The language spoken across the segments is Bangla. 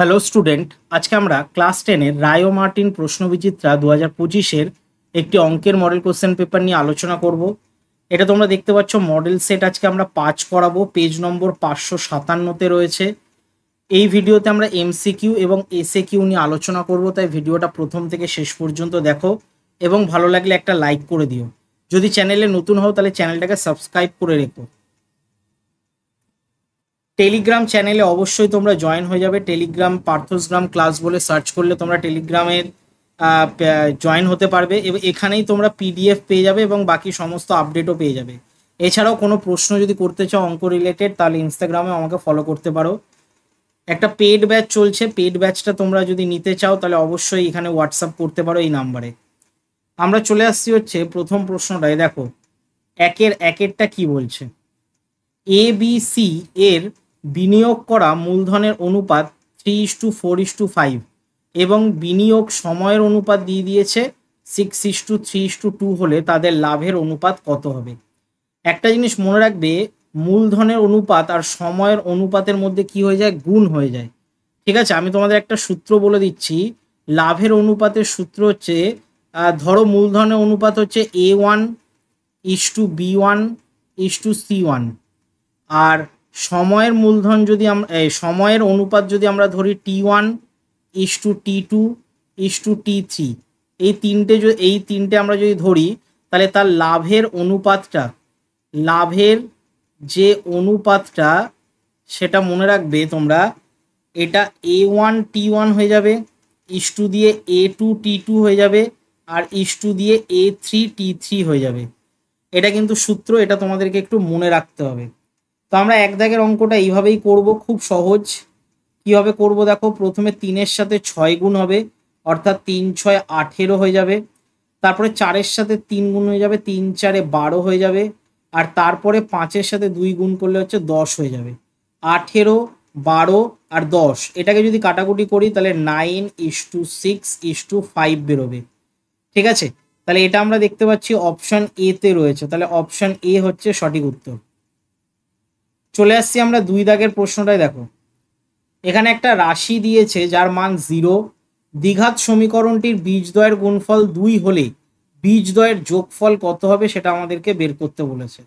হ্যালো স্টুডেন্ট, আজকে আমরা ক্লাস 10-এর রায় ও মার্টিন প্রশ্নবিচিত্রা 2025-এর একটি অঙ্কের মডেল কোশ্চেন পেপার নিয়ে আলোচনা করব। এটা তোমরা দেখতে পাচ্ছ মডেল সেট আজকে আমরা 5 করাবো, পেজ নম্বর 557-তে রয়েছে। এই ভিডিওতে আমরা এমসিকিউ এবং এসএকিউ নিয়ে আলোচনা করব, তাই ভিডিওটা প্রথম থেকে শেষ পর্যন্ত দেখো এবং ভালো লাগলে একটা লাইক করে দিও। যদি চ্যানেলে নতুন হও তাহলে চ্যানেলটাকে সাবস্ক্রাইব করে রেখো। টেলিগ্রাম চ্যানেলে অবশ্যই তোমরা জয়েন হয়ে যাবে। টেলিগ্রাম পার্থসগ্রাম ক্লাস বলে সার্চ করলে তোমরা টেলিগ্রামের জয়েন হতে পারবে এবং এখানেই তোমরা পিডিএফ পেয়ে যাবে এবং বাকি সমস্ত আপডেটও পেয়ে যাবে। এছাড়াও কোনো প্রশ্ন যদি করতে চাও অঙ্ক রিলেটেড তাহলে ইনস্টাগ্রামে আমাকে ফলো করতে পারো। একটা পেড ব্যাচ চলছে, পেড ব্যাচটা তোমরা যদি নিতে চাও তাহলে অবশ্যই এখানে হোয়াটসঅ্যাপ করতে পারো এই নাম্বারে। আমরা চলে আসছি হচ্ছে প্রথম প্রশ্নটায়। দেখো একেরটা কি বলছে। ABC এর বিনিয়োগ করা মূলধনের অনুপাত 3:4:5 এবং বিনিয়োগ সময়ের অনুপাত দিয়ে দিয়েছে 6:3:2 হলে তাদের লাভের অনুপাত কত হবে। একটা জিনিস মনে রাখবে, মূলধনের অনুপাত আর সময়ের অনুপাতের মধ্যে কি হয়ে যায়, গুণ হয়ে যায়। ঠিক আছে, আমি তোমাদের একটা সূত্র বলে দিচ্ছি। লাভের অনুপাতের সূত্র হচ্ছে, ধরো মূলধনের অনুপাত হচ্ছে A1:B1:C1, আর সময়ের মূলধন যদি সময়ের অনুপাত যদি আমরা ধরি T1:T2:T3, এই তিনটে আমরা যদি ধরি তাহলে তার লাভের যে অনুপাতটা সেটা মনে রাখবে তোমরা, এটা A1:T1 হয়ে যাবে, ইস্টু দিয়ে A2:T2 হয়ে যাবে, আর ইস্টু দিয়ে A3:T3 হয়ে যাবে। এটা কিন্তু সূত্র, এটা তোমাদেরকে একটু মনে রাখতে হবে। তো আমরা এক দাগের অঙ্কটা এইভাবেই করব, খুব সহজ। কীভাবে করব দেখো, প্রথমে 3-এর সাথে 6 গুণ হবে, অর্থাৎ 3×6 18 হয়ে যাবে। তারপরে 4-এর সাথে 3 গুণ হয়ে যাবে, 3×4 12 হয়ে যাবে। আর তারপরে 5-এর সাথে 2 গুণ করলে হচ্ছে 10 হয়ে যাবে। 18, 12 আর 10, এটাকে যদি কাটাকুটি করি তাহলে 9:6:5 বেরোবে। ঠিক আছে, তাহলে এটা আমরা দেখতে পাচ্ছি অপশন এতে রয়েছে, তাহলে অপশন এ হচ্ছে সঠিক উত্তর। চলে আসছি আমরা 2 দাগের প্রশ্নটায়। দেখো এখানে একটা রাশি দিয়েছে যার মান 0। দ্বিঘাত সমীকরণটির বীজদ্বয়ের গুণফল 2 হলে বীজদ্বয়ের যোগফল কত হবে সেটা আমাদেরকে বের করতে বলেছে।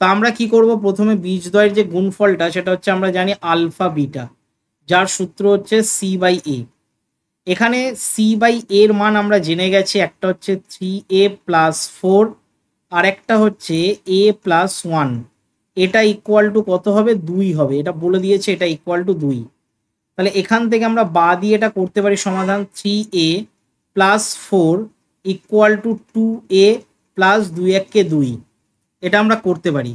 তো আমরা কি করব, প্রথমে বীজদ্বয়ের যে গুণফলটা সেটা হচ্ছে আমরা জানি আলফা বিটা, যার সূত্র হচ্ছে C/A। এখানে C/A এর মান আমরা জেনে গেছি, একটা হচ্ছে 3A+4 আর একটা হচ্ছে A+1। এটা ইকুয়াল টু কত হবে, 2 হবে, এটা বলে দিয়েছে, এটা ইকুয়াল টু 2। তাহলে এখান থেকে আমরা বা দিয়ে এটা করতে পারি সমাধান, 3A+4 equal to 2A plus 2 এটা আমরা করতে পারি।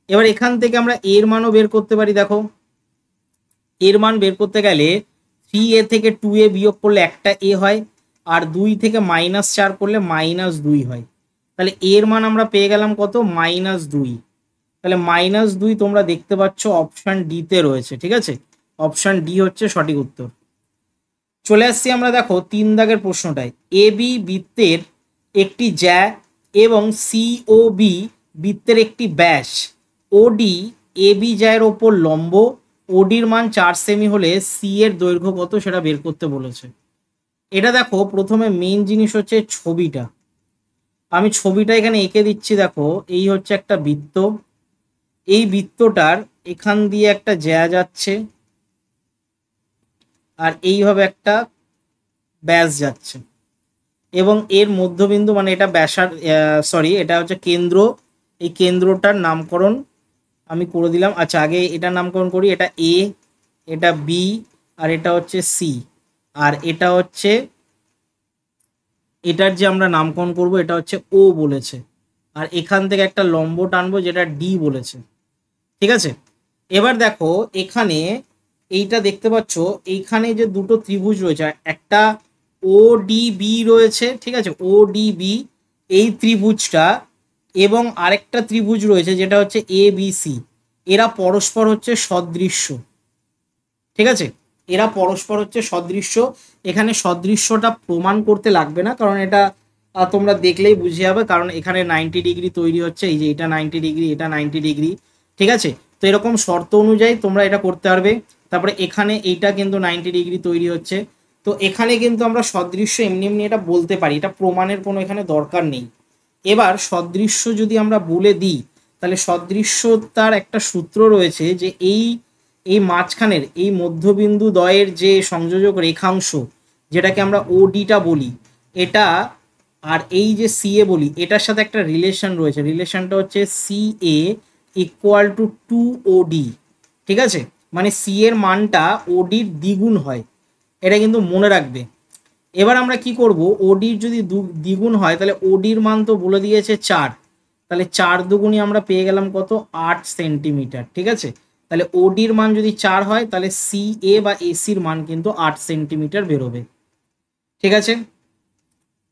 এবার এখান থেকে আমরা এর মানও বের করতে পারি। দেখো এর মান বের করতে গেলে 3A থেকে 2A বিয়োগ করলে একটা A হয়, আর 2 থেকে -4 করলে -2 হয়। তাহলে এর মান আমরা পেয়ে গেলাম কত, -2। তাহলে -2 তোমরা দেখতে পাচ্ছ অপশান ডিতে রয়েছে। ঠিক আছে, অপশান ডি হচ্ছে সঠিক উত্তর। চলে আসছি আমরা দেখো 3 দাগের প্রশ্নটায়। AB বৃত্তের একটি জ্যা এবং COB বৃত্তের একটি ব্যাস OD AB জ্যায়ের ওপর লম্ব, ODর মান 4 সেমি হলে সি এর দৈর্ঘ্য কত সেটা বের করতে বলেছে। এটা দেখো প্রথমে মেন জিনিস হচ্ছে ছবিটা, আমি ছবিটা এখানে এঁকে দিচ্ছি। দেখো এই হচ্ছে একটা বৃত্ত, এই বৃত্তটার এখান দিয়ে একটা জ্যা যাচ্ছে আর এইভাবে একটা ব্যাস যাচ্ছে এবং এর মধ্যবিন্দু মানে এটা এটা হচ্ছে কেন্দ্র। এই কেন্দ্রটার নামকরণ আমি করে দিলাম। আচ্ছা, আগে এটার নামকরণ করি, এটা A, এটা B, আর এটা হচ্ছে C, আর এটা হচ্ছে এটার যে আমরা নামকরণ করব এটা হচ্ছে O বলেছে, আর এখান থেকে একটা লম্ব টানবো যেটা D বলেছে। ঠিক আছে, এবার দেখো এখানে এইটা দেখতে পাচ্ছ, এইখানে যে দুটো ত্রিভুজ রয়েছে, একটা ODB রয়েছে। ঠিক আছে, ODB এই ত্রিভুজটা এবং আরেকটা ত্রিভুজ রয়েছে যেটা হচ্ছে ABC, এরা পরস্পর হচ্ছে সদৃশ্য। ঠিক আছে, এরা পরস্পর হচ্ছে সদৃশ্য। এখানে সদৃশ্যটা প্রমাণ করতে লাগবে না, কারণ এটা তোমরা দেখলেই বুঝে যাবে, কারণ এখানে 90 ডিগ্রি তৈরি হচ্ছে, এই যে এটা 90 ডিগ্রি, এটা 90 ডিগ্রি। ঠিক আছে, তো এরকম শর্ত অনুযায়ী তোমরা এটা করতে পারবে। তারপরে এখানে এইটা কিন্তু 90 ডিগ্রি তৈরি হচ্ছে। তো এখানে কিন্তু আমরা সদৃশ্য এমনি এমনি এটা বলতে পারি, এটা প্রমাণের কোনো এখানে দরকার নেই। এবার সদৃশ্য যদি আমরা বলে দিই তাহলে সদৃশ্যতার একটা সূত্র রয়েছে যে এই এই মাঝখানের এই মধ্যবিন্দু দ্বয়ের যে সংযোজক রেখাংশ যেটাকে আমরা ওডিটা বলি, এটা আর এই যে সিএ বলি, এটার সাথে একটা রিলেশন রয়েছে। রিলেশনটা হচ্ছে সিএ ইকুয়াল টু 2OD। ঠিক আছে, মানে সি এর মানটা ওডির দ্বিগুণ হয়, এটা কিন্তু মনে রাখবে। এবার আমরা কি করব, ওডির যদি দ্বিগুণ হয় তাহলে ওডির মান তো বলে দিয়েছে 4, তাহলে 4 দুগুণই আমরা পেয়ে গেলাম কত, 8 সেন্টিমিটার। ঠিক আছে, তাহলে ওডির মান যদি 4 হয় তাহলে সি এ বা এসির মান কিন্তু 8 সেন্টিমিটার বেরোবে। ঠিক আছে,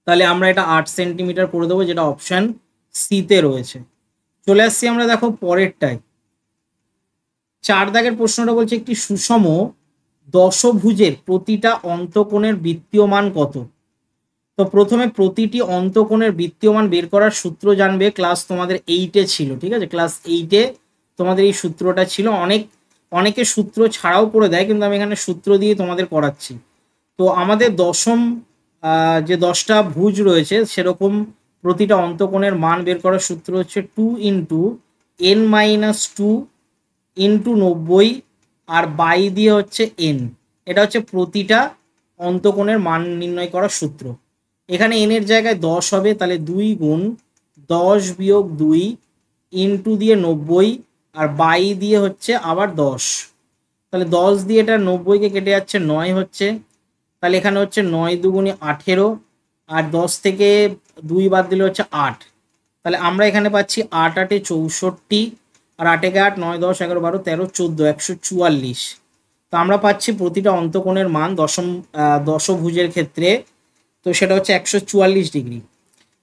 তাহলে আমরা এটা 8 সেন্টিমিটার করে দেবো, যেটা অপশান সিতে রয়েছে। চলে আসছি আমরা দেখো পরেরটায়। 4 দাগের প্রশ্নটা বলছে একটি সুষম দশভুজের প্রতিটা অন্তকোণের বৃত্তীয় মান কত। তো প্রথমে প্রতিটি অন্তকোণের বৃত্তীয় মান বের করার সূত্র জানবে, ক্লাস তোমাদের 8-এ ছিল। ঠিক আছে, ক্লাস 8-এ তোমাদের এই সূত্রটা ছিল। অনেকে সূত্র ছাড়াও করে দেয়, কিন্তু আমি এখানে সূত্র দিয়ে তোমাদের করাচ্ছি। তো আমাদের দশম যে 10টা ভুজ রয়েছে সেরকম প্রতিটা অন্তকোণের মান বের করার সূত্র হচ্ছে 2 into n-2 into 90 R by দিয়ে হচ্ছে n। এটা হচ্ছে প্রতিটা অন্তকোণের মান নির্ণয় করার সূত্র। এখানে n এর জায়গায় 10 হবে, তাহলে 2 গুণ 10 বিয়োগ 2 ইন্টু দিয়ে 90 আর বাই দিয়ে হচ্ছে আবার 10। তাহলে 10 দিয়ে এটা 90-কে কেটে যাচ্ছে 9 হচ্ছে, তাহলে এখানে হচ্ছে 9 দুগুণে 18 আর 10 থেকে 2 বাদ দিলে হচ্ছে 8। তাহলে আমরা এখানে পাচ্ছি 8 8-এ 64 আর 8 একে 8, 9 10 11 12 13 14, 144। তো আমরা পাচ্ছি প্রতিটা অন্তকোণের মান দশভুজের ক্ষেত্রে, তো সেটা হচ্ছে 144 ডিগ্রি।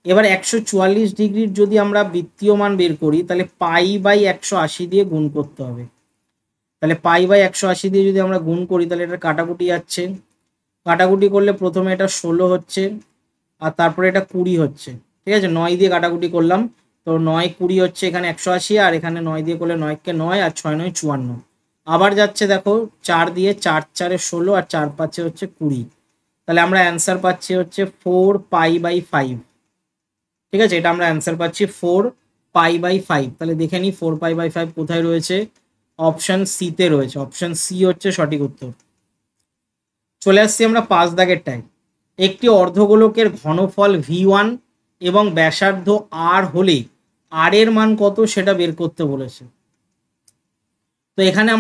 এবার 144 ডিগ্রির যদি আমরা বৃত্তীয় মান বের করি তাহলে পাই বাই 180 দিয়ে গুণ করতে হবে। তাহলে পাই বাই 180 দিয়ে যদি আমরা গুণ করি তাহলে এটা কাটাকুটি যাচ্ছে, কাটাকুটি করলে প্রথমে এটা 16 হচ্ছে আর তারপরে এটা 20 হচ্ছে। ঠিক আছে, 9 দিয়ে কাটাকুটি করলাম, তো 9 20 হচ্ছে এখানে 180, আর এখানে 9 দিয়ে করলে 9-কে 9 আর 6 9 54। আবার যাচ্ছে দেখো 4 দিয়ে, 4 4-এ 16 আর 4 5-এ হচ্ছে 20। তাহলে আমরা অ্যান্সার পাচ্ছি হচ্ছে 4 পাই বাই 5। ঠিক আছে, এটা আমরা অ্যান্সার পাচ্ছি 4 পাই বাই 5। তাহলে দেখে নিই 4 পাই বাই 5 কোথায় রয়েছে, অপশন সিতে রয়েছে। অপশন সি হচ্ছে সঠিক উত্তর। চলে আসছি আমরা 5 দাগেরটায়। একটি অর্ধগোলকের ঘনফল V1 এবং ব্যাসার্ধ R হলে R এর মান কত সেটা বের করতে বলেছে। তো এখানে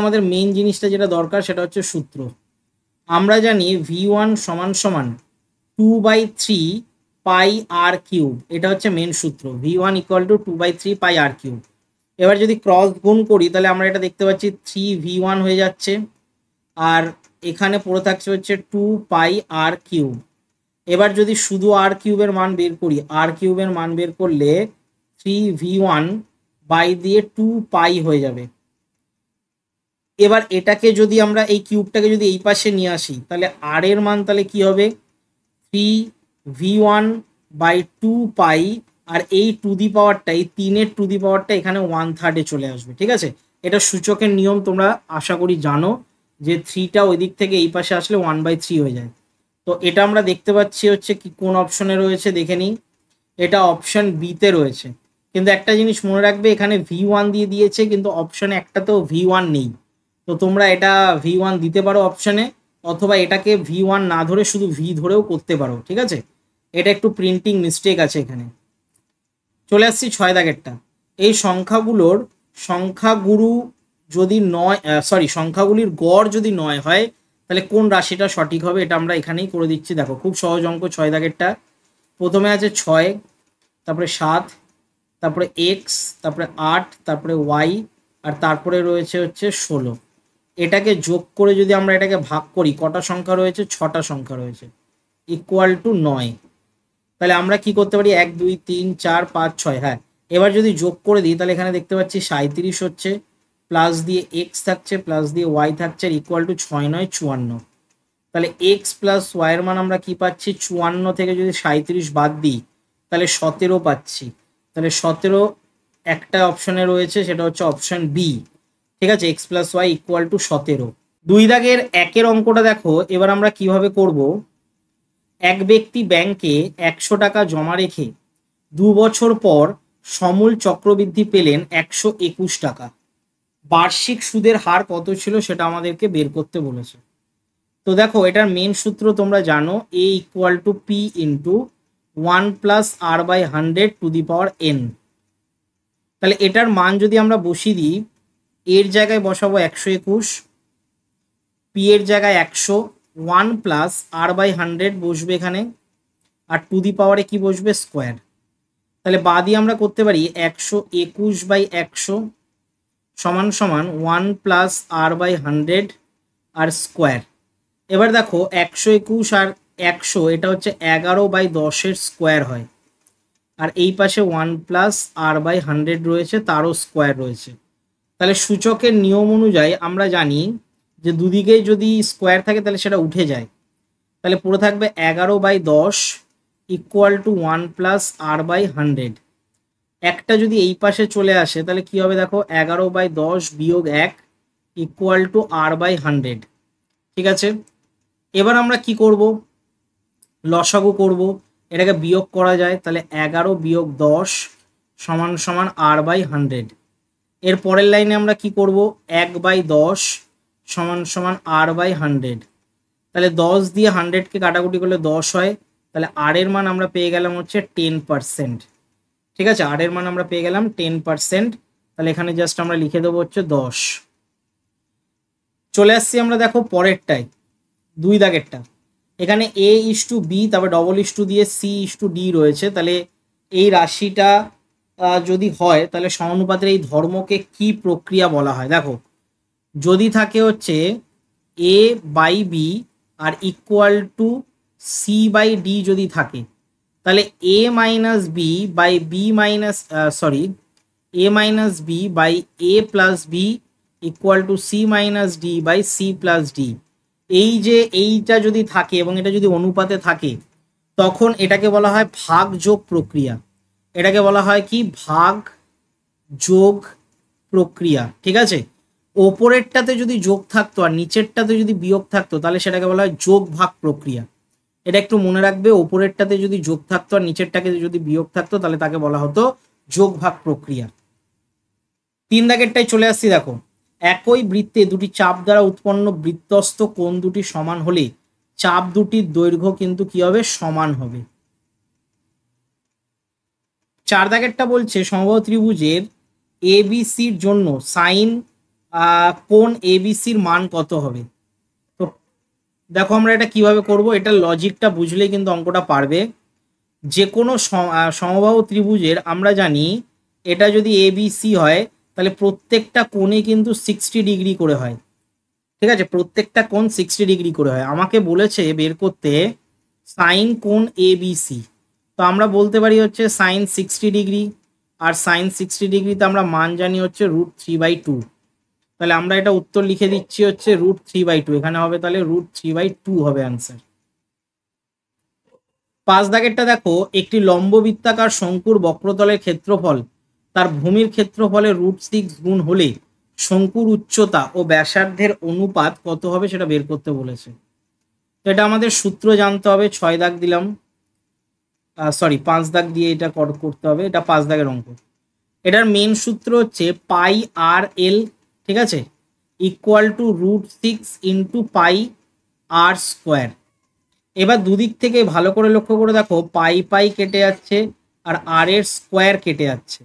আমাদের মেইন জিনিসটা যেটা দরকার সেটা হচ্ছে সূত্র। আমরা জানি V1 সমান সমান 2/3 পাই আর কিউব, এটা হচ্ছে মেন সূত্র। V1 equal to 2/3 pi r cube. এবার যদি ক্রস গুণ করি তাহলে আমরা এটা দেখতে পাচ্ছি 3V1 হয়ে যাচ্ছে, আর এখানে পড়ে থাকছে হচ্ছে 2 পাই আর কিউব। এবার যদি শুধু আর কিউবের মান বের করি, আর কিউবের মান বের করলে 3V1 বাই দিয়ে 2 পাই হয়ে যাবে। এবার এটাকে যদি আমরা এই কিউবটাকে যদি এই পাশে নিয়ে আসি তাহলে আর এর মান তাহলে কি হবে, 3V1 বাই 2 পাই, আর এই টু দি পাওয়ারটা, এই 3-এর টু দি পাওয়ারটা এখানে 1/3-এ চলে আসবে। ঠিক আছে, এটা সূচকের নিয়ম, তোমরা আশা করি জানো যে 3টা ওই দিক থেকে এই পাশে আসলে 1/3 হয়ে যায়। তো এটা আমরা দেখতে পাচ্ছি হচ্ছে কি কোন অপশনে রয়েছে দেখে নিই, এটা অপশন বিতে রয়েছে। কিন্তু একটা জিনিস মনে রাখবে, এখানে V1 দিয়ে দিয়েছে কিন্তু অপশনে একটাতেও V1 নেই। তো তোমরা এটা V1 দিতে পারো অপশনে, অথবা এটাকে V1 না ধরে শুধু V ধরেও করতে পারো। ঠিক আছে, এটা একটু প্রিন্টিং মিস্টেক আছে এখানে। চলে আসছি 6 দাগেরটা। এই সংখ্যাগুরু যদি সংখ্যাগুলির গড় যদি 9 হয় তাহলে কোন রাশিটা সঠিক হবে, এটা আমরা এখানেই করে দিচ্ছি। দেখো খুব সহজ অঙ্ক। 6 দাগেরটা প্রথমে আছে 6, তারপরে 7, তারপরে এক্স, তারপরে 8, তারপরে ওয়াই, আর তারপরে রয়েছে হচ্ছে 16। এটাকে যোগ করে যদি আমরা এটাকে ভাগ করি, কটা সংখ্যা রয়েছে, 6টা সংখ্যা রয়েছে, ইকুয়াল টু 9। তাহলে আমরা কি করতে পারি, 1 2 3 4 5 6। হ্যাঁ, এবার যদি যোগ করে দিই তাহলে এখানে দেখতে পাচ্ছি 37 হচ্ছে, প্লাস দিয়ে এক্স থাকছে, প্লাস দিয়ে ওয়াই থাকছে, আর ইকুয়াল টু 6 9 54। তাহলে এক্স প্লাস ওয়াইয়ের মান আমরা কি পাচ্ছি, 54 থেকে যদি 37 বাদ দিই তাহলে 17 পাচ্ছি। তাহলে 17 একটা অপশনে রয়েছে, সেটা হচ্ছে অপশন বি। ঠিক আছে, x plus y equal to 17। 2 দাগের 1-এর অঙ্কটা দেখো এবার আমরা কিভাবে করব। এক ব্যক্তি ব্যাংকে 100 টাকা জমা রেখে 2 বছর পর সমূল চক্রবৃদ্ধি পেলেন 121 টাকা। বার্ষিক সুদের হার কত ছিল সেটা আমাদেরকে বের করতে বলেছে। তো দেখো এটার মেন সূত্র তোমরা জানো, A equal to P into 1 plus R by 100 to the power n. তাহলে এটার মান যদি আমরা বসিয়ে দিই, এর জায়গায় বসাবো 121, পি এর জায়গায় 100, 1 প্লাস আর বাই 100 বসবে এখানে, আর টু দি পাওয়ারে কি বসবে, স্কোয়ার। তাহলে বাদি আমরা করতে পারি 121 বাই 100 সমান সমান 1 plus R by 100 r square. এবার দেখো 121 আর 100 এটা হচ্ছে 11/10 স্কোয়ার হয়, আর এই পাশে 1 প্লাস আর বাই 100 রয়েছে, তারও স্কোয়ার রয়েছে। তাহলে সূচকের নিয়ম অনুযায়ী আমরা জানি যে দুদিকে যদি স্কোয়ার থাকে তাহলে সেটা উঠে যায়। তাহলে পুরো থাকবে 11/10 equal to 1 plus R by 100। একটা যদি এই পাশে চলে আসে তাহলে কি হবে দেখো, 11/10 বিয়োগ 1 ইকুয়াল টু আর বাই 100। ঠিক আছে, এবার আমরা কি করব, লসাগু করব, এটাকে বিয়োগ করা যায়। তাহলে 11 বিয়োগ 10 সমান সমান আর বাই 100। এর পরের লাইনে আমরা কি করব, 1/10 সমান সমান আর বাই 100। তাহলে 10 দিয়ে 100কে কাটাকুটি করলে 10 হয়, তাহলে আর এর মান আমরা পেয়ে গেলাম হচ্ছে 10%। ঠিক আছে, আর এর মান আমরা পেয়ে গেলাম 10%। তাহলে এখানে জাস্ট আমরা লিখে দেবো হচ্ছে 10। চলে আসছি আমরা দেখো পরেরটাই, 2 দাগেরটা। এখানে এ ইস টু বি, তারপর ডবল ইস টু দিয়ে সি ইস টু ডি রয়েছে। তাহলে এই রাশিটা যদি হয় তাহলে সমানুপাতের এই ধর্মকে কি প্রক্রিয়া বলা হয়। দেখো যদি থাকে হচ্ছে এ বাই বি আর equal to C by D যদি থাকে, তাহলে A minus B by B minus A minus B by A plus B equal to C minus D by C plus D. এই যে এইটা যদি থাকে এবং এটা যদি অনুপাতে থাকে তখন এটাকে বলা হয় ভাগ যোগ প্রক্রিয়া। এটাকে বলা হয় কি, ভাগ যোগ প্রক্রিয়া। ঠিক আছে, ওপরেরটাতে যদি যোগ থাকতো আর নিচেরটাতে যদি বিয়োগ থাকতো তাহলে সেটাকে বলা হয় যোগ ভাগ প্রক্রিয়া। এটা একটু মনে রাখবে, ওপরেরটাতে যদি যোগ থাকতো আর নিচেরটাকে যদি বিয়োগ থাকতো তাহলে তাকে বলা হতো যোগ ভাগ প্রক্রিয়া। 3 দাগেরটাই চলে আসছি দেখো, একই বৃত্তে দুটি চাপ দ্বারা উৎপন্ন বৃত্তস্থ কোণ দুটি সমান হলে চাপ দুটির দৈর্ঘ্য কিন্তু কি হবে, সমান হবে। 4 দাগেরটা বলছে সমবাহু ত্রিভুজের এবিসির জন্য সাইন কোণ এবিসির মান কত হবে। তো দেখো আমরা এটা কিভাবে করব, এটা লজিকটা বুঝলেই কিন্তু অঙ্কটা পারবে। যে কোনো সমবাহু ত্রিভুজের আমরা জানি এটা যদি এবিসি হয় তাহলে প্রত্যেকটা কোণে কিন্তু 60 ডিগ্রি করে হয়। ঠিক আছে, প্রত্যেকটা কোণ 60 ডিগ্রি করে হয়। আমাকে বলেছে বের করতে সাইন কোণ এবিসি। তো আমরা বলতে পারি হচ্ছে সাইন 60 ডিগ্রি, আর সাইন 60 ডিগ্রিতে আমরা মান জানি হচ্ছে √3/2। তাহলে আমরা এটা উত্তর লিখে দিচ্ছি হচ্ছে √3/2। এখানে হবে তাহলে √3/2 হবে অ্যান্সার। 5 দাগেরটা দেখো, একটি লম্ববৃত্তাকার শঙ্কুর বক্রতলের ক্ষেত্রফল তার ভূমির ক্ষেত্রফলের √6 গুণ হলে শঙ্কুর উচ্চতা ও ব্যাসার্ধের অনুপাত কত হবে সেটা বের করতে বলেছে। তো এটা আমাদের সূত্র জানতে হবে। 6 দাগ দিলাম, 5 দাগ দিয়ে এটা করতে হবে। এটা 5 দাগের অঙ্ক। এটার মেন সূত্র হচ্ছে পাই আর এল, ঠিক আছে, equal to √6 into pi r square. এবার দুদিক থেকে ভালো করে লক্ষ্য করে দেখো, পাই পাই কেটে যাচ্ছে আর আর এর স্কোয়ার কেটে যাচ্ছে।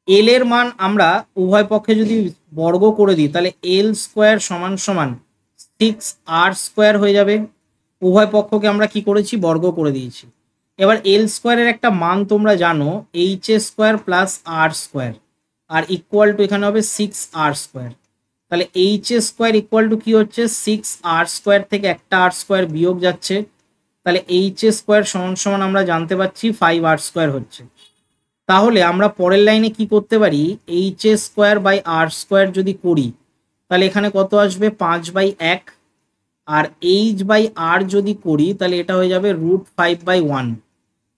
এল এর মান আমরা উভয় পক্ষে যদি বর্গ করে দিই তাহলে এল স্কোয়ার সমান সমান 6 আর স্কোয়ার হয়ে যাবে। উভয় পক্ষকে আমরা কি করেছি, বর্গ করে দিয়েছি। এবার এল স্কোয়ারের একটা মান তোমরা জানো, h a square plus r square, আর ইকুয়াল টু এখানে হবে 6r স্কোয়ার। তাহলে h a square equal to কি হচ্ছে, 6r স্কোয়ার থেকে একটা আর স্কোয়ার বিয়োগ যাচ্ছে, তাহলে এইচ এ স্কোয়ার সমান সমান আমরা জানতে পারছি 5r স্কোয়ার হচ্ছে। তাহলে আমরা পরের লাইনে কি করতে পারি, h a square by r square যদি করি তাহলে এখানে কত আসবে, 5/1। আর এইচ বাই আর যদি করি তাহলে এটা হয়ে যাবে √5/1।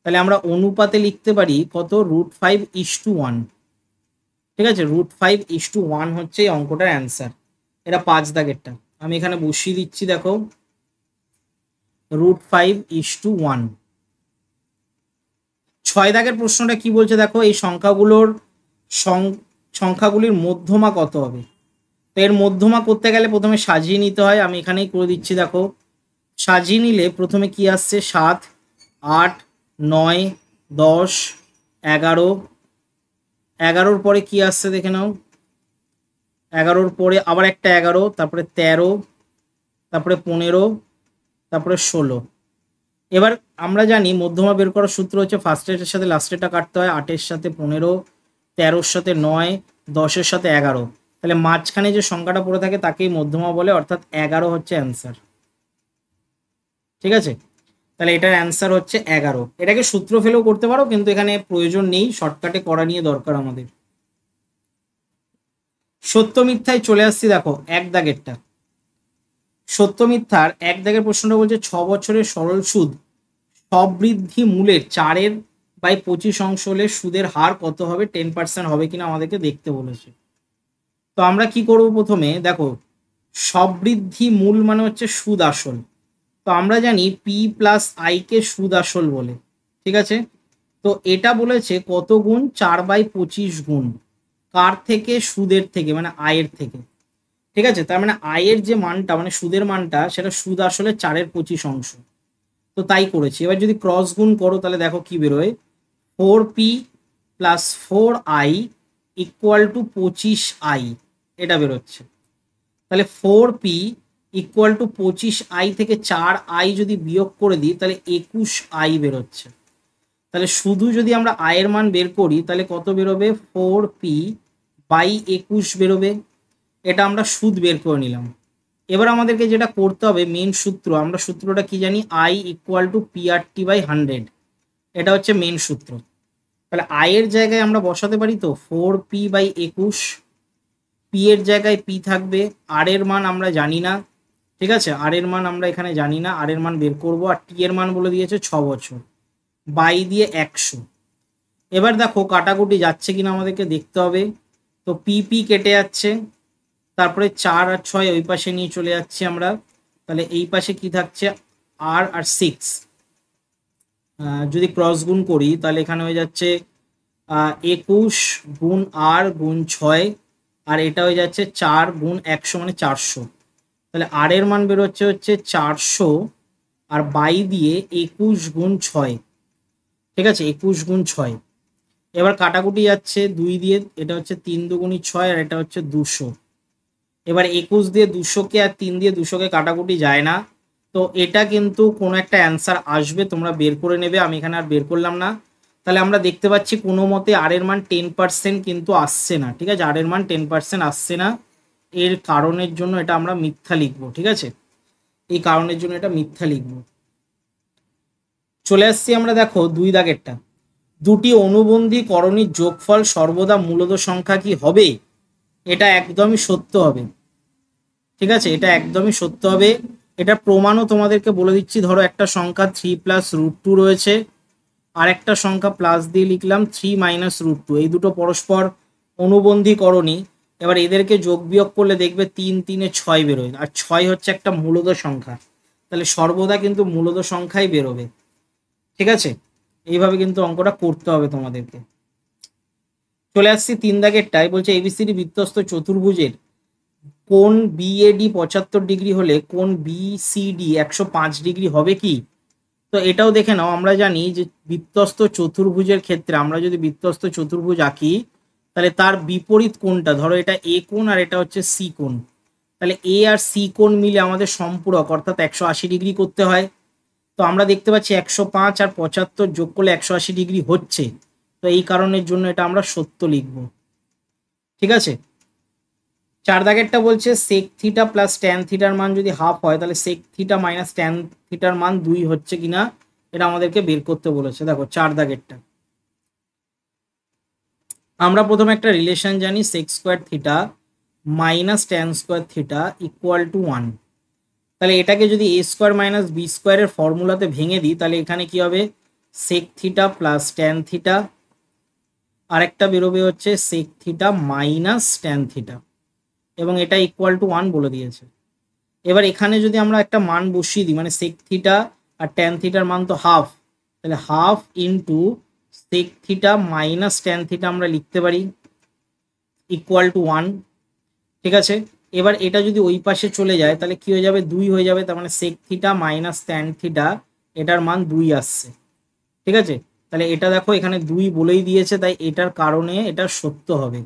তাহলে আমরা অনুপাতে লিখতে পারি কত, √5:1। ঠিক আছে, √5:1 হচ্ছে এই অঙ্কটার অ্যান্সার। এটা 5 দাগেরটা আমি এখানে বসিয়ে দিচ্ছি, দেখো √5:1। 6 দাগের প্রশ্নটা কি বলছে দেখো, এই সংখ্যাগুলির মধ্যমা কত হবে। তো এর মধ্যমা করতে গেলে প্রথমে সাজিয়ে নিতে হয়, আমি এখানেই করে দিচ্ছি। দেখো সাজিয়ে নিলে প্রথমে কি আসছে, 7, 8, 9, 10, 11, 11-র পরে কি আসছে দেখে নাও, 11-র পরে আবার একটা 11, তারপরে 13, তারপরে 15, তারপরে 16। এবার আমরা জানি মধ্যমা বের করার সূত্র হচ্ছে ফার্স্টের সাথে লাস্টেরটা কাটতে হয়, 8-এর সাথে 15, 13-র সাথে 9, 10-এর সাথে 11। তাহলে মাঝখানে যে সংখ্যাটা পড়ে থাকে তাকেই মধ্যমা বলে, অর্থাৎ 11 হচ্ছে অ্যান্সার। ঠিক আছে, তাহলে এটার অ্যান্সার হচ্ছে 11। এটাকে সূত্র ফেলেও করতে পারো, কিন্তু এখানে প্রয়োজন নেই, শর্টকাটে করা নিয়ে দরকার আমাদের। সত্য মিথ্যায় চলে আসছি, দেখো 1 দাগেরটা। সত্য মিথ্যার 1 দাগের প্রশ্নটা বলছে 6 বছরের সরল সুদ সবৃদ্ধি মূলের 4/25 অংশ হলে সুদের হার কত হবে, 10% হবে কিনা আমাদেরকে দেখতে বলেছে। তো আমরা কি করব, প্রথমে দেখো সবৃদ্ধি মূল মানে হচ্ছে সুদ আসল। তো আমরা জানি P+I কে সুদ আসল বলে। ঠিক আছে, তো এটা বলেছে কত গুণ, 4/25 গুণ, কার থেকে, সুদের থেকে, মানে আয়ের থেকে। ঠিক আছে, তার মানে আয়ের যে মানটা মানে সুদের মানটা, সেটা সুদ আসলে 4/25 অংশ। তো তাই করেছি। এবার যদি ক্রস গুণ করো তাহলে দেখো কি বেরোয়, 4P + 4I = 25I, এটা বেরোচ্ছে। তাহলে 4P = 25I থেকে 4I যদি বিয়োগ করে দিই তাহলে 21I বেরোচ্ছে। তাহলে শুধু যদি আমরা আয়ের মান বের করি তাহলে কত বেরোবে, 4P/21 বেরোবে। এটা আমরা সুদ বের করে নিলাম। এবার আমাদেরকে যেটা করতে হবে, মেন সূত্র, আমরা সূত্রটা কি জানি, I = PRT/100, এটা হচ্ছে মেন সূত্র। তাহলে আয়ের জায়গায় আমরা বসাতে পারি তো 4P/21, পি এর জায়গায় পি থাকবে, আর এর মান আমরা জানি না। ঠিক আছে, আর এর মান আমরা এখানে জানি না, আর এর মান বের করব। আর টি এর মান বলে দিয়েছে 6 বছর, বাই দিয়ে 100। এবার দেখো কাটাকুটি যাচ্ছে কিনা আমাদেরকে দেখতে হবে। তো পি কেটে যাচ্ছে, তারপরে 4 আর 6 ওই পাশে নিয়ে চলে যাচ্ছি আমরা। তাহলে এই পাশে কি থাকছে, আর 6। যদি ক্রস গুণ করি তাহলে এখানে হয়ে যাচ্ছে 21 গুণ আর গুণ 6, আর এটা হয়ে যাচ্ছে 4 গুণ 100 মানে 400। তাহলে আর এর মান বেরোচ্ছে হচ্ছে 400, আর বাই দিয়ে 21 গুণ 6। ঠিক আছে, 21 গুণ 6। এবার কাটাকুটি যাচ্ছে 2 দিয়ে, এটা হচ্ছে 3 দুগুণী 6, আর এটা হচ্ছে 200। এবার 21 দিয়ে 200-কে আর 3 দিয়ে 200-কে কাটাকুটি যায় না। তো এটা কিন্তু কোনো একটা অ্যান্সার আসবে, তোমরা বের করে নেবে, আমি এখানে আর বের করলাম না। তাহলে আমরা দেখতে পাচ্ছি কোনো মতে আর এর মান 10% কিন্তু আসছে না। ঠিক আছে, আর এর মান 10% আসছে না, এর কারণের জন্য এটা আমরা মিথ্যা লিখবো। ঠিক আছে, এই কারণের জন্য এটা মিথ্যা লিখবো। চলে আসছি আমরা, দেখো 2 দাগেরটা। দুটি অনুবন্ধী করণীর যোগফল সর্বদা মূলদ সংখ্যা কি হবে, এটা একদমই সত্য হবে। ঠিক আছে, এটা একদমই সত্য হবে। এটা প্রমাণও তোমাদেরকে বলে দিচ্ছি। ধরো একটা সংখ্যা 3 + √2 রয়েছে, আর একটা সংখ্যা প্লাস দিয়ে লিখলাম 3 - √2। এই দুটো পরস্পর অনুবন্ধী করণী। এবার এদেরকে যোগ বিয়োগ করলে দেখবে 3 3 এ 6 বেরোয়, আর 6 হচ্ছে একটা মূলদ সংখ্যা। তাহলে সর্বদা কিন্তু মূলদ সংখ্যাই বেরোবে। ঠিক আছে, এইভাবে কিন্তু অঙ্কটা করতে হবে তোমাদেরকে। চলে আসছি 3 দাগেরটাই, বলছে এবিসিডি বৃত্তস্থ চতুর্ভুজের কোণ বিএডি 75 ডিগ্রি হলে কোণ বিসিডি 105 ডিগ্রি হবে কি। তো এটাও দেখে নাও, আমরা জানি যে বৃত্তস্থ চতুর্ভুজের ক্ষেত্রে আমরা যদি বৃত্তস্থ চতুর্ভুজ আঁকি তাহলে তার বিপরীত কোণটা, ধরো এটা এ কোণ আর এটা হচ্ছে সি কোণ, তাহলে এ আর সি কোণ মিলে আমাদের সম্পূরক অর্থাৎ 180 ডিগ্রি করতে হয়। তো আমরা দেখতে পাচ্ছি 105 আর 75 যোগ করলে 180 ডিগ্রি হচ্ছে। তো এই কারণের জন্য এটা আমরা সত্য লিখব। ঠিক আছে, 4 দাগেরটা বলছে sec θ + tan θ মান যদি হাফ হয় তাহলে sec θ - tan θ মান 2 হচ্ছে কিনা এটা আমাদেরকে বের করতে বলেছে। দেখো 4 দাগেরটা, আমরা প্রথমে একটা রিলেশন জানি, sec² θ - tan² θ = 1। তাহলে এটাকে যদি a² - b² এর ফর্মুলাতে ভেঙে দিই তাহলে এখানে কি হবে, sec θ + tan θ, আরেকটা বেরোবে হচ্ছে sec theta minus tan theta, এবং এটা ইকুয়াল টু 1 বলে দিয়েছে। এবার এখানে যদি আমরা একটা মান বসিয়ে দিই, মানে সেক থিটা আর ট্যান থিটার মান তো হাফ, তাহলে half into sec theta minus tan theta আমরা লিখতে পারি ইকুয়াল টু 1। ঠিক আছে, এবার এটা যদি ওই পাশে চলে যায় তাহলে কি হয়ে যাবে, 2 হয়ে যাবে। তার মানে sec theta minus tan theta এটার মান 2 আসছে। ঠিক আছে, তাহলে এটা দেখো এখানে 2 বলেই দিয়েছে, তাই এটার কারণে এটা সত্য হবে।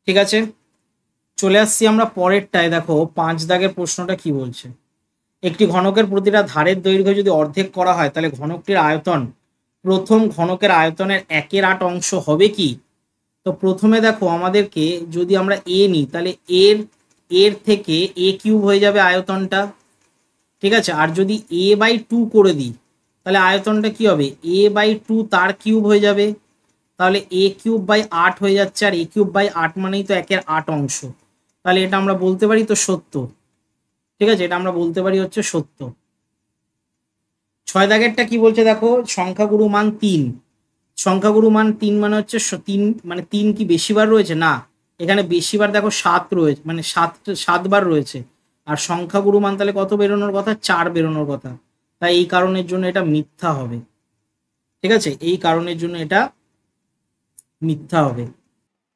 ঠিক আছে, চলে আসছি আমরা পরেরটায়। দেখো 5 দাগের প্রশ্নটা কি বলছে। একটি ঘনকের প্রতিটা ধারের দৈর্ঘ্য যদি অর্ধেক করা হয় তাহলে ঘনকটির আয়তন প্রথম ঘনকের আয়তনের 1/8 অংশ হবে কি? তো প্রথমে দেখো আমাদেরকে যদি আমরা এ নিই তাহলে এর থেকে এ কিউব হয়ে যাবে আয়তনটা। ঠিক আছে, আর যদি a/2 করে দিই তাহলে আয়তনটা কি হবে, a/2 তার কিউব হয়ে যাবে। তাহলে a³/8 হয়ে যাচ্ছে, আর a³/8 মানেই তো 1/8 অংশ। তাহলে এটা আমরা বলতে পারি তো সত্য। ঠিক আছে, এটা আমরা বলতে পারি হচ্ছে সত্য। 6 দাগেরটা কি বলছে দেখো, সংখ্যাগুরু মান 3। সংখ্যাগুরু মান 3 মানে হচ্ছে 3, মানে 3 কি বেশিবার রয়েছে না, এখানে বেশিবার দেখো 7 রয়েছে, মানে 7বার রয়েছে। আর সংখ্যাগুরু মান তাহলে কত বেরোনোর কথা, 4 বেরোনোর কথা। তাই এই কারণের জন্য এটা মিথ্যা হবে। ঠিক আছে, এই কারণের জন্য এটা মিথ্যা হবে।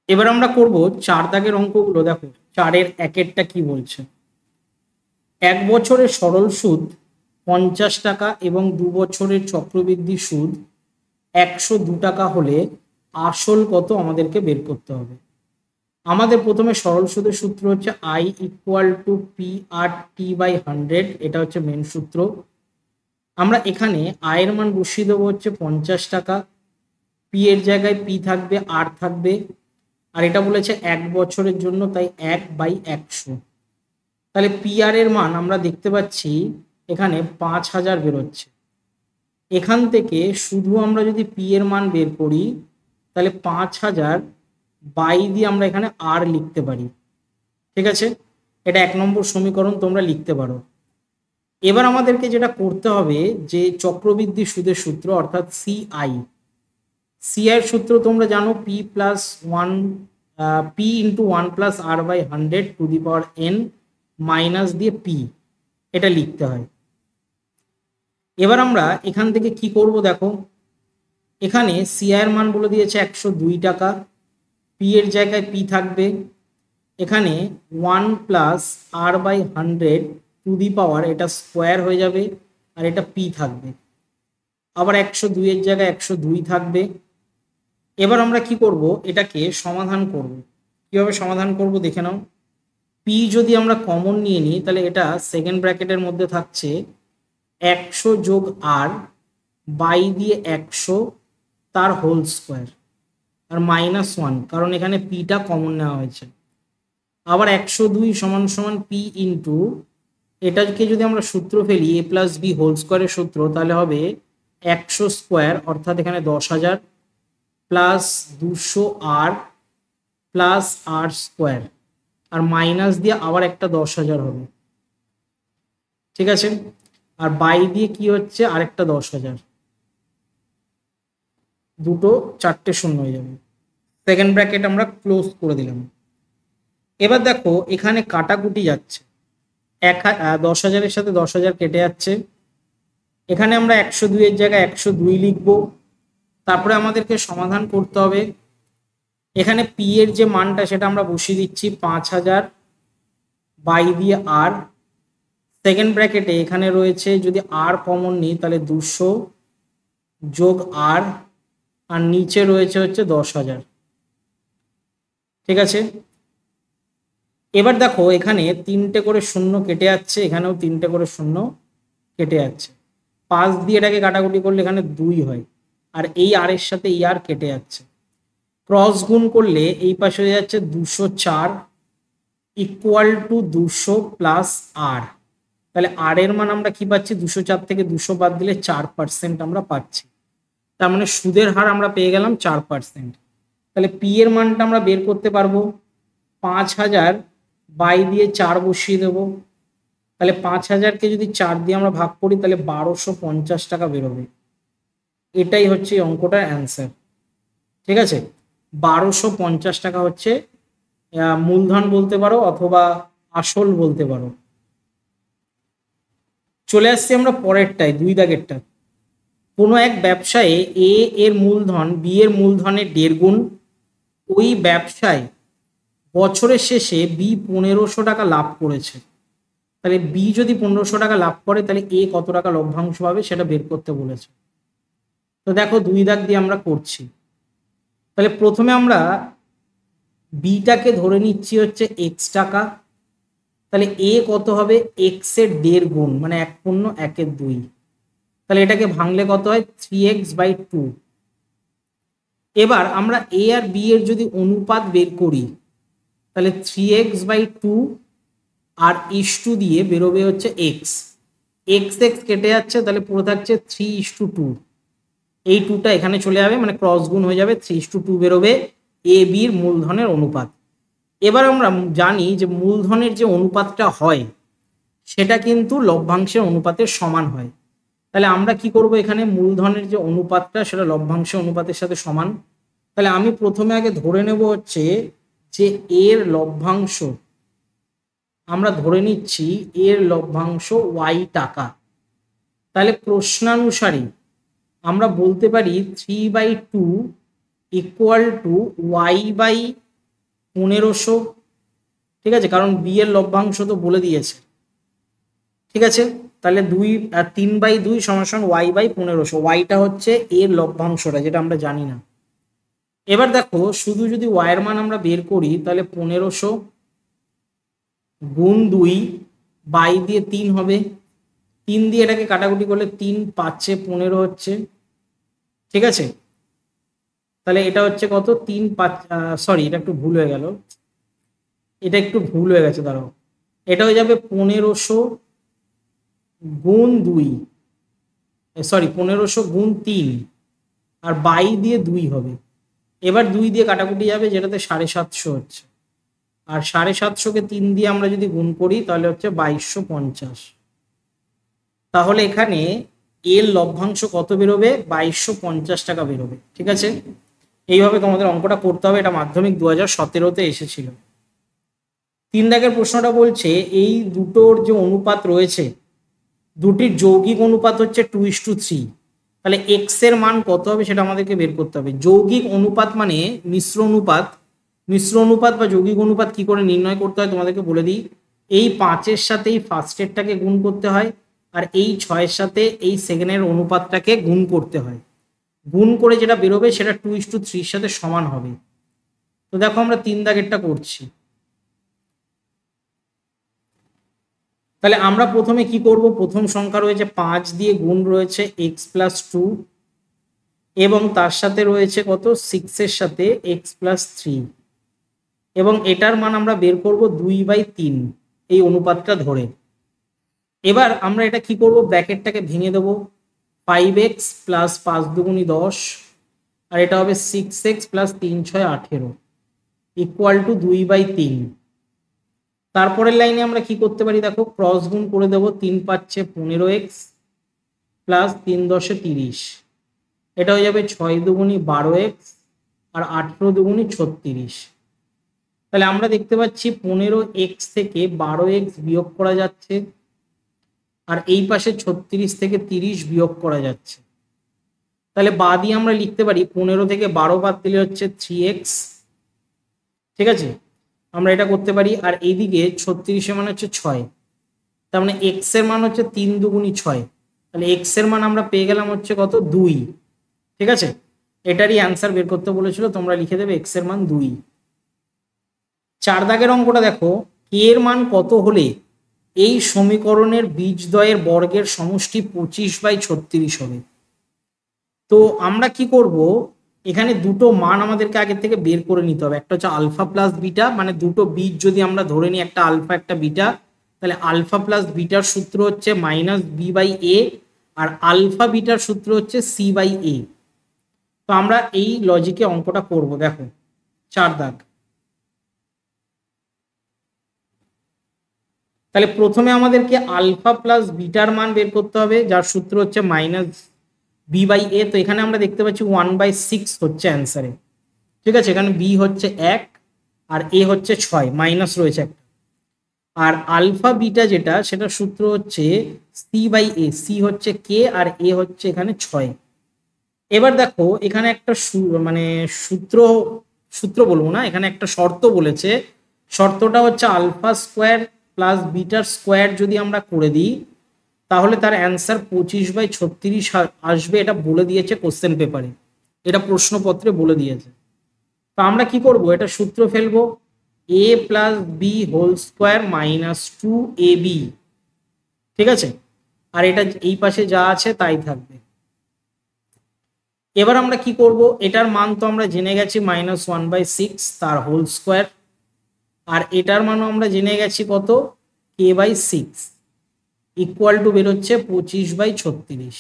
এবার আমরা করব 4 দাগের অঙ্কগুলো। দেখো 4-এর 1-এরটা কি বলছে। 1 বছরের সরল সুদ 50 টাকা এবং 2 বছরের চক্রবৃদ্ধি সুদ 102 টাকা হলে আসল কত আমাদেরকে বের করতে হবে। আমাদের প্রথমে সরল সুদের সূত্র হচ্ছে I ইকুয়াল টু PR/T/100, এটা হচ্ছে মেন সূত্র। আমরা এখানে আয়ের মান বসিয়ে দেবো হচ্ছে 50 টাকা, পি এর জায়গায় পি থাকবে, আর থাকবে, আর এটা বলেছে 1 বছরের জন্য, তাই 1/100। তাহলে পি আর এর মান আমরা দেখতে পাচ্ছি এখানে 5000 বেরোচ্ছে। এখান থেকে শুধু আমরা যদি পি এর মান বের করি তাহলে 5000 বাই দিয়ে আমরা এখানে আর লিখতে পারি। ঠিক আছে, এটা 1 নম্বর সমীকরণ তোমরা লিখতে পারো। এবার আমাদেরকে যেটা করতে হবে, যে চক্রবৃদ্ধি সুদের সূত্র অর্থাৎ সিআই এর সূত্র তোমরা জানো, P into 1+r/100 two the power n minus দিয়ে পি, এটা লিখতে হয়। এবার আমরা এখান থেকে কি করব দেখো, এখানে সিআই এর মান বলে দিয়েছে 102 টাকা, পি এর জায়গায় পি থাকবে, এখানে 1+r/100 টু দি পাওয়ার, এটা স্কোয়ার হয়ে যাবে, আর এটা পি থাকবে, আবার 102 এর জায়গায় 102 থাকবে। এবার আমরা কি করব, এটাকে সমাধান করব। কিভাবে সমাধান করব দেখে নাও। পি যদি আমরা কমন নিয়ে নিই তাহলে এটা সেকেন্ড ব্র্যাকেটের মধ্যে থাকছে 100 যোগ আর বাই দিয়ে 100 তার হোল স্কোয়ার, আর -1, কারণ এখানে পিটা কমন নেওয়া হয়েছে। আবার 102 সমান সমান পি ইন্টু, এটাকে যদি আমরা সূত্র ফেলি a+b হোল স্কোয়ারের সূত্র, তাহলে হবে 100 স্কোয়ার অর্থাৎ এখানে 10,000 প্লাস 200 আর প্লাস আর স্কোয়ার, আর মাইনাস দিয়ে আবার একটা 10,000 হবে। ঠিক আছে, আর বাই দিয়ে কি হচ্ছে আরেকটা 10,000, দুটো 4টে শূন্য হয়ে যাবে। সেকেন্ড ব্র্যাকেট আমরা ক্লোজ করে দিলাম। এবার দেখো এখানে কাটাকুটি যাচ্ছে, 10,000-এর সাথে 10,000 কেটে যাচ্ছে। এখানে আমরা 102 এর জায়গায় 102 লিখব। তারপরে আমাদেরকে সমাধান করতে হবে। এখানে পি এর যে মানটা সেটা আমরা বসিয়ে দিচ্ছি 5000 বাই দিয়ে আর, সেকেন্ড ব্র্যাকেটে এখানে রয়েছে, যদি আর কমন নিই তাহলে 200 যোগ আর নিচে রয়েছে হচ্ছে 10,000। ঠিক আছে, এবার দেখো এখানে 3টে করে শূন্য কেটে যাচ্ছে, এখানেও 3টে করে শূন্য কেটে যাচ্ছে। 5 দিয়ে এটাকে কাটাকুটি করলে এখানে 2 হয়, আর এই আর এর সাথে এই আর কেটে যাচ্ছে। ক্রস গুণ করলে এই পাশে হয়ে যাচ্ছে 204 ইকুয়াল টু 200 প্লাস আর। তাহলে আর এর মান আমরা কি পাচ্ছি, 204 থেকে 200 বাদ দিলে 4% আমরা পাচ্ছি। তার মানে সুদের হার আমরা পেয়ে গেলাম 4%। তাহলে পি এর মানটা আমরা বের করতে পারবো, 5000 বাই দিয়ে 4 বসিয়ে দেবো। তাহলে 5000কে যদি 4 দিয়ে আমরা ভাগ করি তাহলে 1250 টাকা বেরোবে। এটাই হচ্ছে অঙ্কটার অ্যান্সার। ঠিক আছে, 1250 টাকা হচ্ছে মূলধন বলতে পারো অথবা আসল বলতে পারো। চলে আসছি আমরা পরেরটায়, 2 দাগেরটা। কোনো এক ব্যবসায়ে এ এর মূলধন বি এর মূলধনের 1.5 গুণ। ওই ব্যবসায় বছরের শেষে বি 1500 টাকা লাভ করেছে। তাহলে বি যদি 1500 টাকা লাভ করে তাহলে এ কত টাকা লভ্যাংশ পাবে সেটা বের করতে বলেছে। তো দেখো 2 দাগ দিয়ে আমরা করছি। তাহলে প্রথমে আমরা বিটাকে ধরে নিচ্ছি হচ্ছে এক্স টাকা। তাহলে এ কত হবে, এক্স এর 1.5 গুণ, মানে 1/1 তাহলে এটাকে ভাঙলে কত হয়, 3x/2। এবার আমরা এ আর বি এর যদি অনুপাত বের করি তাহলে 3x/2 আর ইস্টু দিয়ে বেরোবে হচ্ছে এক্স। এক্স এক্স কেটে যাচ্ছে, তাহলে পুরো থাকছে 3:2। এই 2টা এখানে চলে যাবে, মানে ক্রস গুণ হয়ে যাবে, 3:2 বেরোবে এ বির মূলধনের অনুপাত। এবার আমরা জানি যে মূলধনের যে অনুপাতটা হয় সেটা কিন্তু লভ্যাংশের অনুপাতের সমান হয়। তাহলে আমরা কি করব, এখানে মূলধনের যে অনুপাতটা সেটা লভ্যাংশের অনুপাতের সাথে সমান। তাহলে আমি প্রথমে আগে ধরে নেব হচ্ছে যে এর লভ্যাংশ, আমরা ধরে নিচ্ছি এর লভ্যাংশ ওয়াই টাকা। তাহলে প্রশ্নানুসারে আমরা বলতে পারি 3/2 ইকুয়াল টু y/1500। ঠিক আছে, কারণ বি এর লভ্যাংশ তো বলে দিয়েছে। ঠিক আছে, তাহলে 3/2 সমান y/1500। ওয়াইটা হচ্ছে এর লভ্যাংশটা, যেটা আমরা জানি না। এবার দেখো শুধু যদি ওয়াইয়ের মান আমরা বের করি তাহলে 1500 গুণ 2 বাই দিয়ে 3 হবে। 3 দিয়ে এটাকে কাটাকুটি করলে 3 5 15 হচ্ছে। ঠিক আছে, তাহলে এটা হচ্ছে কত, 3 5, সরি এটা একটু ভুল হয়ে গেল, দাঁড়াও, এটা হয়ে যাবে 1500 গুণ 2, সরি 1500 গুণ 3 আর বাই দিয়ে 2 হবে। এবার 2 দিয়ে কাটাকুটি যাবে, যেটাতে 750 হচ্ছে, আর 750কে 3 দিয়ে আমরা যদি গুণ করি তাহলে হচ্ছে 2250। তাহলে এখানে এর লভ্যাংশ কত বেরোবে, 2250 টাকা বেরোবে। ঠিক আছে, এইভাবে তোমাদের অঙ্কটা করতে হবে। এটা মাধ্যমিক 2017-তে এসেছিল। 3 দাগের প্রশ্নটা বলছে এই দুটোর যে অনুপাত রয়েছে, দুটির যৌগিক অনুপাত হচ্ছে 2:3। তাহলে এক্স এর মান কত হবে সেটা আমাদেরকে বের করতে হবে। যৌগিক অনুপাত মানে মিশ্র অনুপাত। মিশ্র অনুপাত বা যৌগিক অনুপাত কি করে নির্ণয় করতে হয় তোমাদেরকে বলে দিই। এই 5-এর সাথে এই ফার্স্টেরটাকে গুণ করতে হয়, আর এই 6-এর সাথে এই সেকেন্ডের অনুপাতটাকে গুণ করতে হয়। গুণ করে যেটা বেরোবে সেটা 2:3 সাথে সমান হবে। তো দেখো আমরা 3 দাগেরটা করছি। তাহলে আমরা প্রথমে কি করব, প্রথম সংখ্যা রয়েছে 5 দিয়ে গুণ রয়েছে x+2 এবং তার সাথে রয়েছে কত, 6-এর সাথে x+3 এবং এটার মান আমরা বের করব 2/3 এই অনুপাতটা ধরে। এবার আমরা এটা কি করব, ব্র্যাকেটটাকে ভেঙে দেব। 5x + 5 × 10 আর এটা হবে 6x + 3 × 6 = 18 ইকুয়াল টু 2/3। তারপরের লাইনে আমরা কি করতে পারি, দেখো ক্রস গুণ করে দেবো। 3 5 15x প্লাস 3 10 30, এটা হয়ে যাবে 6 2 12x আর 18 2 36। তাহলে আমরা দেখতে পাচ্ছি 15x থেকে 12x বিয়োগ করা যাচ্ছে, আর এই পাশে 36 থেকে 30 বিয়োগ করা যাচ্ছে। তাহলে বাঁ দিয়ে আমরা লিখতে পারি 15 থেকে 12 বাদ দিলে হচ্ছে 3x। ঠিক আছে, আমরা এটা করতে পারি। আর এইদিকে 36-এর মান হচ্ছে 6, তার মানে এক্স এর মান হচ্ছে 3 2 6। তাহলে এক্স এর মান আমরা পেয়ে গেলাম হচ্ছে কত, 2। ঠিক আছে, এটারই অ্যান্সার বের করতে বলেছিল, তোমরা লিখে দেবে এক্স এর মান 2। 4 দাগের অঙ্কটা দেখো, কে এর মান কত হলে এই সমীকরণের বীজদ্বয়ের বর্গের সমষ্টি 25/36 হবে। তো আমরা কি করব, এখানে দুটো মান আমাদেরকে আগের থেকে বের করে নিতে হবে। একটা হচ্ছে আলফা প্লাস বিটা, মানে দুটো বীজ যদি আমরা ধরে নিই, একটা আলফা একটা বিটা, তাহলে আলফা প্লাস বিটার সূত্র হচ্ছে -b/a আর আলফা বিটার সূত্র হচ্ছে c/a। তো আমরা এই লজিকে অঙ্কটা করব। দেখো 4 দাগ। তাহলে প্রথমে আমাদেরকে আলফা প্লাস বিটার মান বের করতে হবে, যার সূত্র হচ্ছে -b/a। তো এখানে আমরা দেখতে পাচ্ছি 1/6 হচ্ছে অ্যান্সারে। ঠিক আছে, এখানে বি হচ্ছে 1 আর এ হচ্ছে 6, মাইনাস রয়েছে একটা। আর আলফা বিটা যেটা, সেটা সূত্র হচ্ছে সি বাই এ, সি হচ্ছে কে আর এ হচ্ছে এখানে 6। এবার দেখো এখানে একটা মানে সূত্র সূত্র বলবো না, এখানে একটা শর্ত বলেছে। শর্তটা হচ্ছে আলফা স্কোয়ার প্লাস বিটার স্কোয়ার যদি আমরা করে দিই তাহলে তার অ্যান্সার 25/36 আসবে, এটা বলে দিয়েছে কোশ্চেন পেপারে, এটা প্রশ্নপত্রে বলে দিয়েছে। তো আমরা কি করব, এটা সূত্র ফেলবো, a plus b whole square minus 2ab। ঠিক আছে, আর এটা এই পাশে যা আছে তাই থাকবে। এবার আমরা কি করব, এটার মান তো আমরা জেনে গেছি -1/6 তার হোল স্কোয়ার, আর এটার মানও আমরা জেনে গেছি কত, k/6 ইকুয়াল টু বেরোচ্ছে 25/36।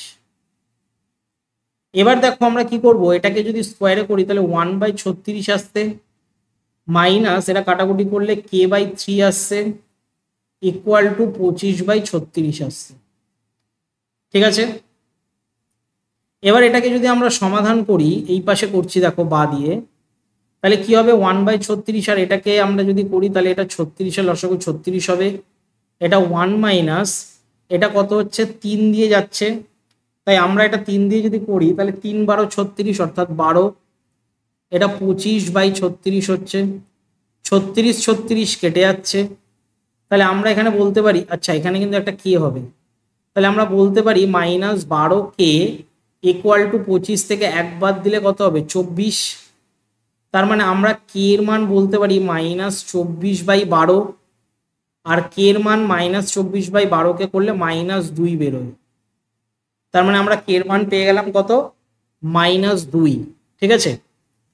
এবার দেখো আমরা কি করব, এটাকে যদি স্কোয়ারে করি তাহলে 1/36 আসছে, মাইনাস এটা কাটাকুটি করলে k/3 আসছে, ইকুয়াল টু 25/36 আসছে। ঠিক আছে, এবার এটাকে যদি আমরা সমাধান করি, এই পাশে করছি দেখো বা দিয়ে, তাহলে কি হবে 1/36, আর এটাকে আমরা যদি করি তাহলে এটা 36-এর লসাগু 36 হবে, এটা 1 মাইনাস এটা কত হচ্ছে 3 দিয়ে যাচ্ছে, তাই আমরা এটা 3 দিয়ে যদি করি তাহলে 3 12 36 অর্থাৎ 12, এটা 25/36 হচ্ছে, 36 36 কেটে যাচ্ছে। তাহলে আমরা এখানে বলতে পারি, আচ্ছা এখানে কিন্তু একটা কে হবে, তাহলে আমরা বলতে পারি -12k ইকুয়াল টু 25 থেকে 1 বাদ দিলে কত হবে 24। তার মানে আমরা কে এর মান বলতে পারি -24/12, আর কে এর মান -24/12কে করলে -2 বেরোয়। তার মানে আমরা কে এর মান পেয়ে গেলাম কত, -2। ঠিক আছে,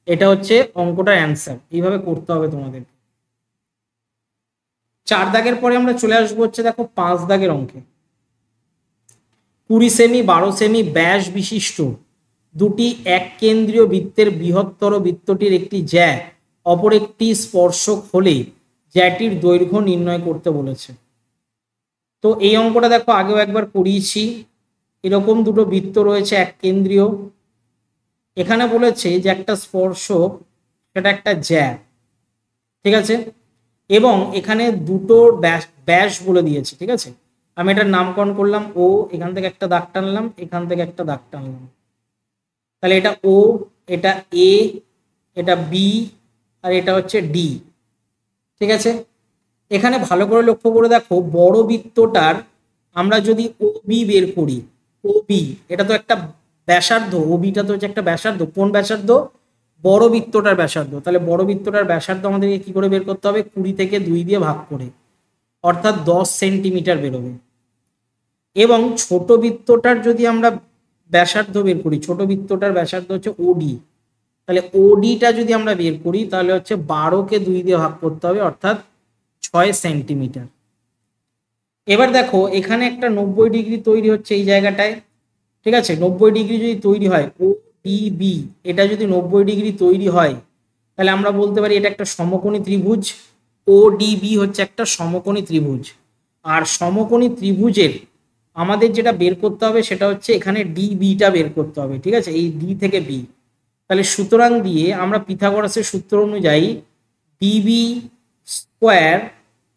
এটা হচ্ছে অঙ্কটার অ্যান্সার, এইভাবে করতে হবে তোমাদের। 4 দাগের পরে আমরা চলে আসবো হচ্ছে দেখো 5 দাগের অঙ্কে। 20 সেমি 12 সেমি ব্যাস বিশিষ্ট দুটি এক কেন্দ্রীয় বৃত্তের বৃহত্তর বৃত্তটির একটি জ্যা অপর একটি স্পর্শক হলে জ্যাটির দৈর্ঘ্য নির্ণয় করতে বলেছে। তো এই অঙ্কটা দেখো আগেও একবার করিয়েছি, এরকম দুটো বৃত্ত রয়েছে এক কেন্দ্রীয়, এখানে বলেছে যে একটা স্পর্শক সেটা একটা জ্যা। ঠিক আছে, এবং এখানে দুটো ব্যাস বলে দিয়েছে। ঠিক আছে, আমি এটার নামকরণ করলাম ও, এখান থেকে একটা দাগ টানলাম, এখান থেকে একটা দাগ টানলাম, তাহলে এটা ও, এটা এ, এটা বি, আর এটা হচ্ছে ডি। ঠিক আছে, এখানে ভালো করে লক্ষ্য করে দেখো, বড় বৃত্তটার আমরা যদি ও বি বের করি, ও বি এটা তো একটা ব্যাসার্ধ, ও বিটা তো হচ্ছে একটা ব্যাসার্ধ, কোন ব্যাসার্ধ, বড় বৃত্তটার ব্যাসার্ধ। তাহলে বড় বৃত্তটার ব্যাসার্ধ আমাদেরকে কি করে বের করতে হবে, 20 থেকে 2 দিয়ে ভাগ করে, অর্থাৎ 10 সেন্টিমিটার বেরোবে। এবং ছোট বৃত্তটার যদি আমরা ব্যাসার্ধ বের করি, ছোট বৃত্তটার ব্যাসার্ধ হচ্ছে ওডি, তাহলে ওডিটা যদি আমরা বের করি তাহলে হচ্ছে 12কে 2 দিয়ে ভাগ করতে হবে, অর্থাৎ 6 সেন্টিমিটার। এবার দেখো এখানে একটা 90 ডিগ্রি তৈরি হচ্ছে এই জায়গাটায়। ঠিক আছে, 90 ডিগ্রি যদি তৈরি হয়, ও ডিবি এটা যদি 90 ডিগ্রি তৈরি হয় তাহলে আমরা বলতে পারি এটা একটা সমকোণী ত্রিভুজ। ও ডিবি হচ্ছে একটা সমকোণী ত্রিভুজ, আর সমকোণী ত্রিভুজের আমাদের যেটা বের করতে হবে সেটা হচ্ছে এখানে ডিবিটা বের করতে হবে। ঠিক আছে, এই ডি থেকে বি, তাহলে সুতরাং দিয়ে আমরা পিথাগোরাসের সূত্র অনুযায়ী ডিবি স্কোয়ার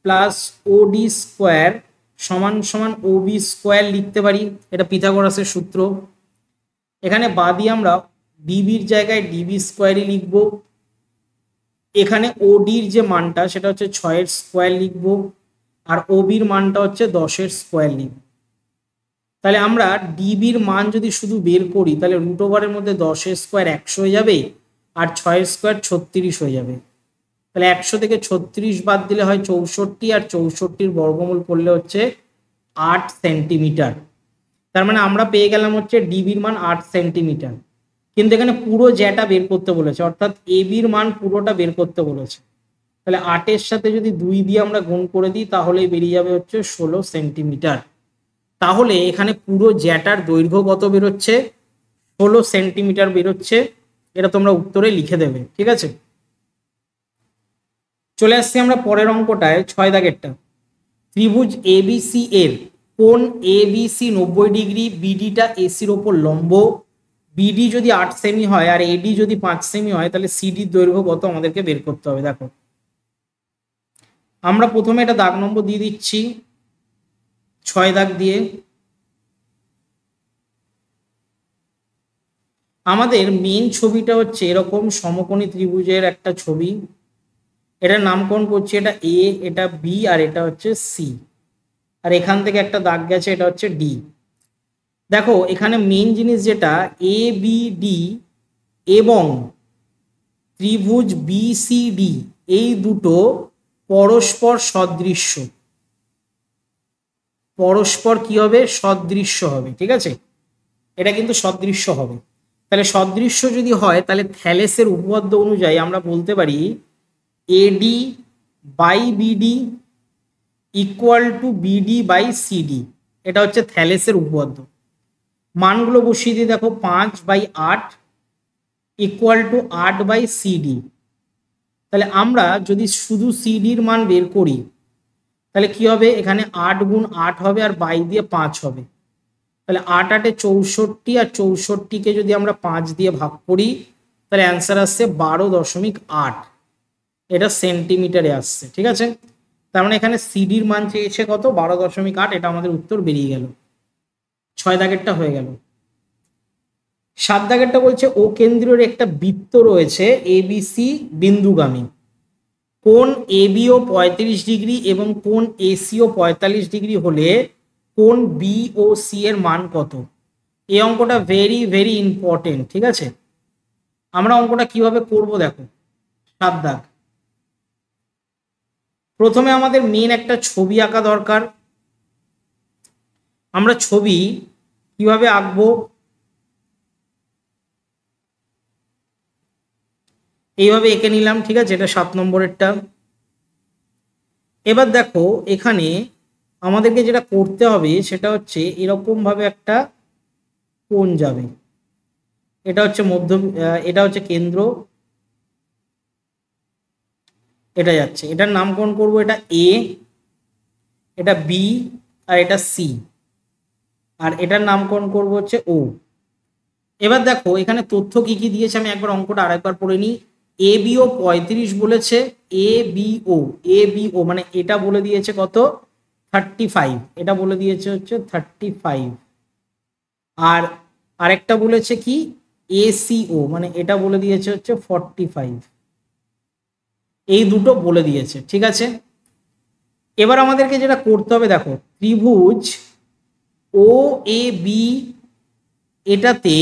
প্লাস ওডি স্কোয়ার সমান সমান ওবি স্কোয়ার লিখতে পারি, এটা পিথাগোরাসের সূত্র। এখানে বাদি আমরা ডিবির জায়গায় ডিবি স্কোয়ারই লিখব, এখানে ওডির যে মানটা সেটা হচ্ছে 6-এর স্কোয়ার লিখব, আর ওবির মানটা হচ্ছে 10-এর স্কোয়ার লিখব। তাহলে আমরা ডিবির মান যদি শুধু বের করি তাহলে √এর মধ্যে 10-এর স্কোয়ার 100 হয়ে যাবে, আর 6-এর স্কোয়ার 36 হয়ে যাবে। তাহলে 100 থেকে 36 বাদ দিলে হয় 64, আর 64-র বর্গমূল করলে হচ্ছে 8 সেন্টিমিটার। তার মানে আমরা পেয়ে গেলাম হচ্ছে ডিবির মান 8 সেন্টিমিটার, কিন্তু এখানে পুরো জ্যাটা বের করতে বলেছে, অর্থাৎ এবির মান পুরোটা বের করতে বলেছে। তাহলে 8-এর সাথে যদি 2 দিয়ে আমরা গুণ করে দিই তাহলেই বেরিয়ে যাবে হচ্ছে 16 সেন্টিমিটার। তাহলে এখানে পুরো জ্যাটার দৈর্ঘ্য কত বেরোচ্ছে, 16 সেন্টিমিটার বেরোচ্ছে। এটা তোমরা উত্তরে লিখে দেবে। ঠিক আছে, চলে আসছি আমরা পরের অঙ্কটায়, 6 দাগেরটা। ত্রিভুজ এবিসি এর কোণ এবিসি 90 ডিগ্রি, বিডিটা এসির ওপর লম্ব, বিডি যদি 8 সেমি হয় আর এডি যদি 5 সেমি হয়, তাহলে সিডির দৈর্ঘ্য কত আমাদেরকে বের করতে হবে। দেখো আমরা প্রথমে এটা দাগ নম্বর দিয়ে দিচ্ছি 6 দাগ দিয়ে। আমাদের মেন ছবিটা হচ্ছে এরকম সমকোণী ত্রিভুজের একটা ছবি, এটার নামকরণ করছি, এটা এ, এটা বি, আর এটা হচ্ছে সি, আর এখান থেকে একটা দাগ গেছে, এটা হচ্ছে ডি। দেখো এখানে মেন জিনিস যেটা, এ বি ডি এবং ত্রিভুজ বি সি ডি এই দুটো পরস্পর সদৃশ্য, পরস্পর কি হবে, সদৃশ্য হবে, ঠিক আছে, এটা কিন্তু সদৃশ্য হবে। তাহলে সদৃশ্য যদি হয়, তাহলে থ্যালেসের উপপাদ্য অনুযায়ী আমরা বলতে পারি AD by BD equal to BD by CD, এটা হচ্ছে থ্যালেসের উপপাদ্য। মানগুলো বসিয়ে দিয়ে দেখো 5/8 ইকুয়াল টু 8/সিডি। তাহলে আমরা যদি শুধু সিডির মান বের করি, তাহলে কি হবে, এখানে 8 গুণ 8 হবে আর বাই দিয়ে 5 হবে, তাহলে 8 8 64, আর 64কে যদি আমরা 5 দিয়ে ভাগ করি, তাহলে অ্যান্সার আসছে 12.8, এটা সেন্টিমিটারে আসছে, ঠিক আছে। তার মানে এখানে সিডির মান চেয়েছে কত, 12.8, এটা আমাদের উত্তর বেরিয়ে গেল। 6 দাগেরটা হয়ে গেল। 7 দাগেরটা বলছে ও কেন্দ্রের একটা বৃত্ত রয়েছে এবিসি বিন্দুগামী, কোণ এবিও 35 ডিগ্রি এবং কোণ এসিও 45 ডিগ্রি হলে কোণ বি ও সি এর মান কত। এই অঙ্কটা ভেরি ভেরি ইম্পর্টেন্ট, ঠিক আছে। আমরা অঙ্কটা কিভাবে করব দেখো। 7 দাগ, প্রথমে আমাদের মেন একটা ছবি আঁকা দরকার। আমরা ছবি কিভাবে আঁকবো, এইভাবে এঁকে নিলাম, ঠিক আছে, এটা 7 নম্বরেরটা। এবার দেখো এখানে আমাদেরকে যেটা করতে হবে সেটা হচ্ছে এরকম ভাবে একটা কোণ যাবে, এটা হচ্ছে মধ্য, এটা হচ্ছে কেন্দ্র, এটা যাচ্ছে, এটার নামকরণ করব, এটা এ, এটা বি, আর এটা সি, আর এটার নামকরণ করব হচ্ছে ও। এবার দেখো এখানে তথ্য কি কি দিয়েছে, আমি একবার অঙ্কটা আরেকবার পড়ে নিই। এ বিও 35 বলেছে, এ বিও মানে এটা বলে দিয়েছে কত, 35, এটা বলে দিয়েছে হচ্ছে 35, আর আরেকটা বলেছে কি এসিও মানে এটা বলে দিয়েছে হচ্ছে 45, এই দুটো বলে দিয়েছে, ঠিক আছে। এবার আমাদেরকে যেটা করতে হবে দেখো, ত্রিভুজ ও এ বি, এটাতে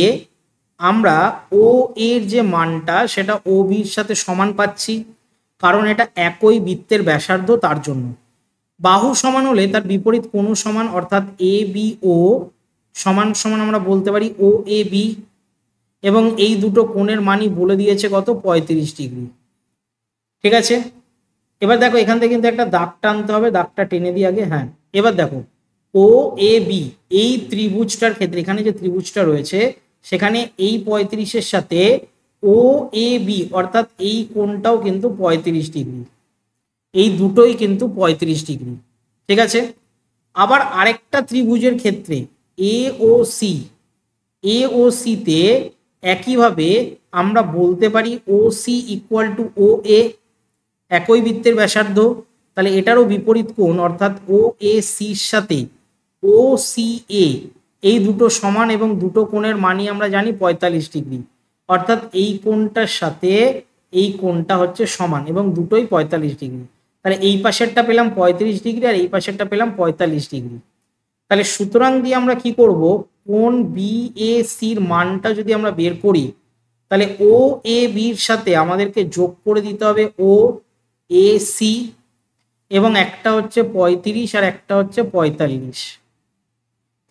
আমরা ও এর যে মানটা সেটা ও বির সাথে সমান পাচ্ছি, কারণ এটা একই বৃত্তের ব্যাসার্ধ, তার জন্য। বাহু সমান হলে তার বিপরীত কোণ সমান, অর্থাৎ এ বি ও সমান সমান আমরা বলতে পারি ও এ বি, এবং এই দুটো কোণের মানই বলে দিয়েছে কত, 35 ডিগ্রি, ঠিক আছে। এবার দেখো এখান থেকে কিন্তু একটা দাগ টানতে হবে, দাগটা টেনে দিই আগে, হ্যাঁ। এবার দেখো ও এ বি এই ত্রিভুজটার ক্ষেত্রে, এখানে যে ত্রিভুজটা রয়েছে সেখানে এই 35-এর সাথে ও এ বি অর্থাৎ এই কোণটাও কিন্তু 35 ডিগ্রি, এই দুটোই কিন্তু 35 ডিগ্রি, ঠিক আছে। আবার আরেকটা ত্রিভুজের ক্ষেত্রে এ ও সি, এ ও সিতে একইভাবে আমরা বলতে পারি ও সি ইকুয়াল টু ও এ, একই বৃত্তের ব্যাসার্ধ, তাহলে এটারও বিপরীত কোণ অর্থাৎ ও এ সির সাথে ও সি এ এই দুটো সমান, এবং দুটো কোণের মানই আমরা জানি 45 ডিগ্রি, অর্থাৎ এই কোণটার সাথে এই কোণটা হচ্ছে সমান এবং দুটোই 45 ডিগ্রি। তাহলে এই পাশেরটা পেলাম 35 ডিগ্রি আর এই পাশেরটা পেলাম 45 ডিগ্রি। তাহলে সুতরাং দিয়ে আমরা কি করব, কোণ বি এ সির মানটা যদি আমরা বের করি, তাহলে ও এ বির সাথে আমাদেরকে যোগ করে দিতে হবে ও এ সি, এবং একটা হচ্ছে 35 আর একটা হচ্ছে 45,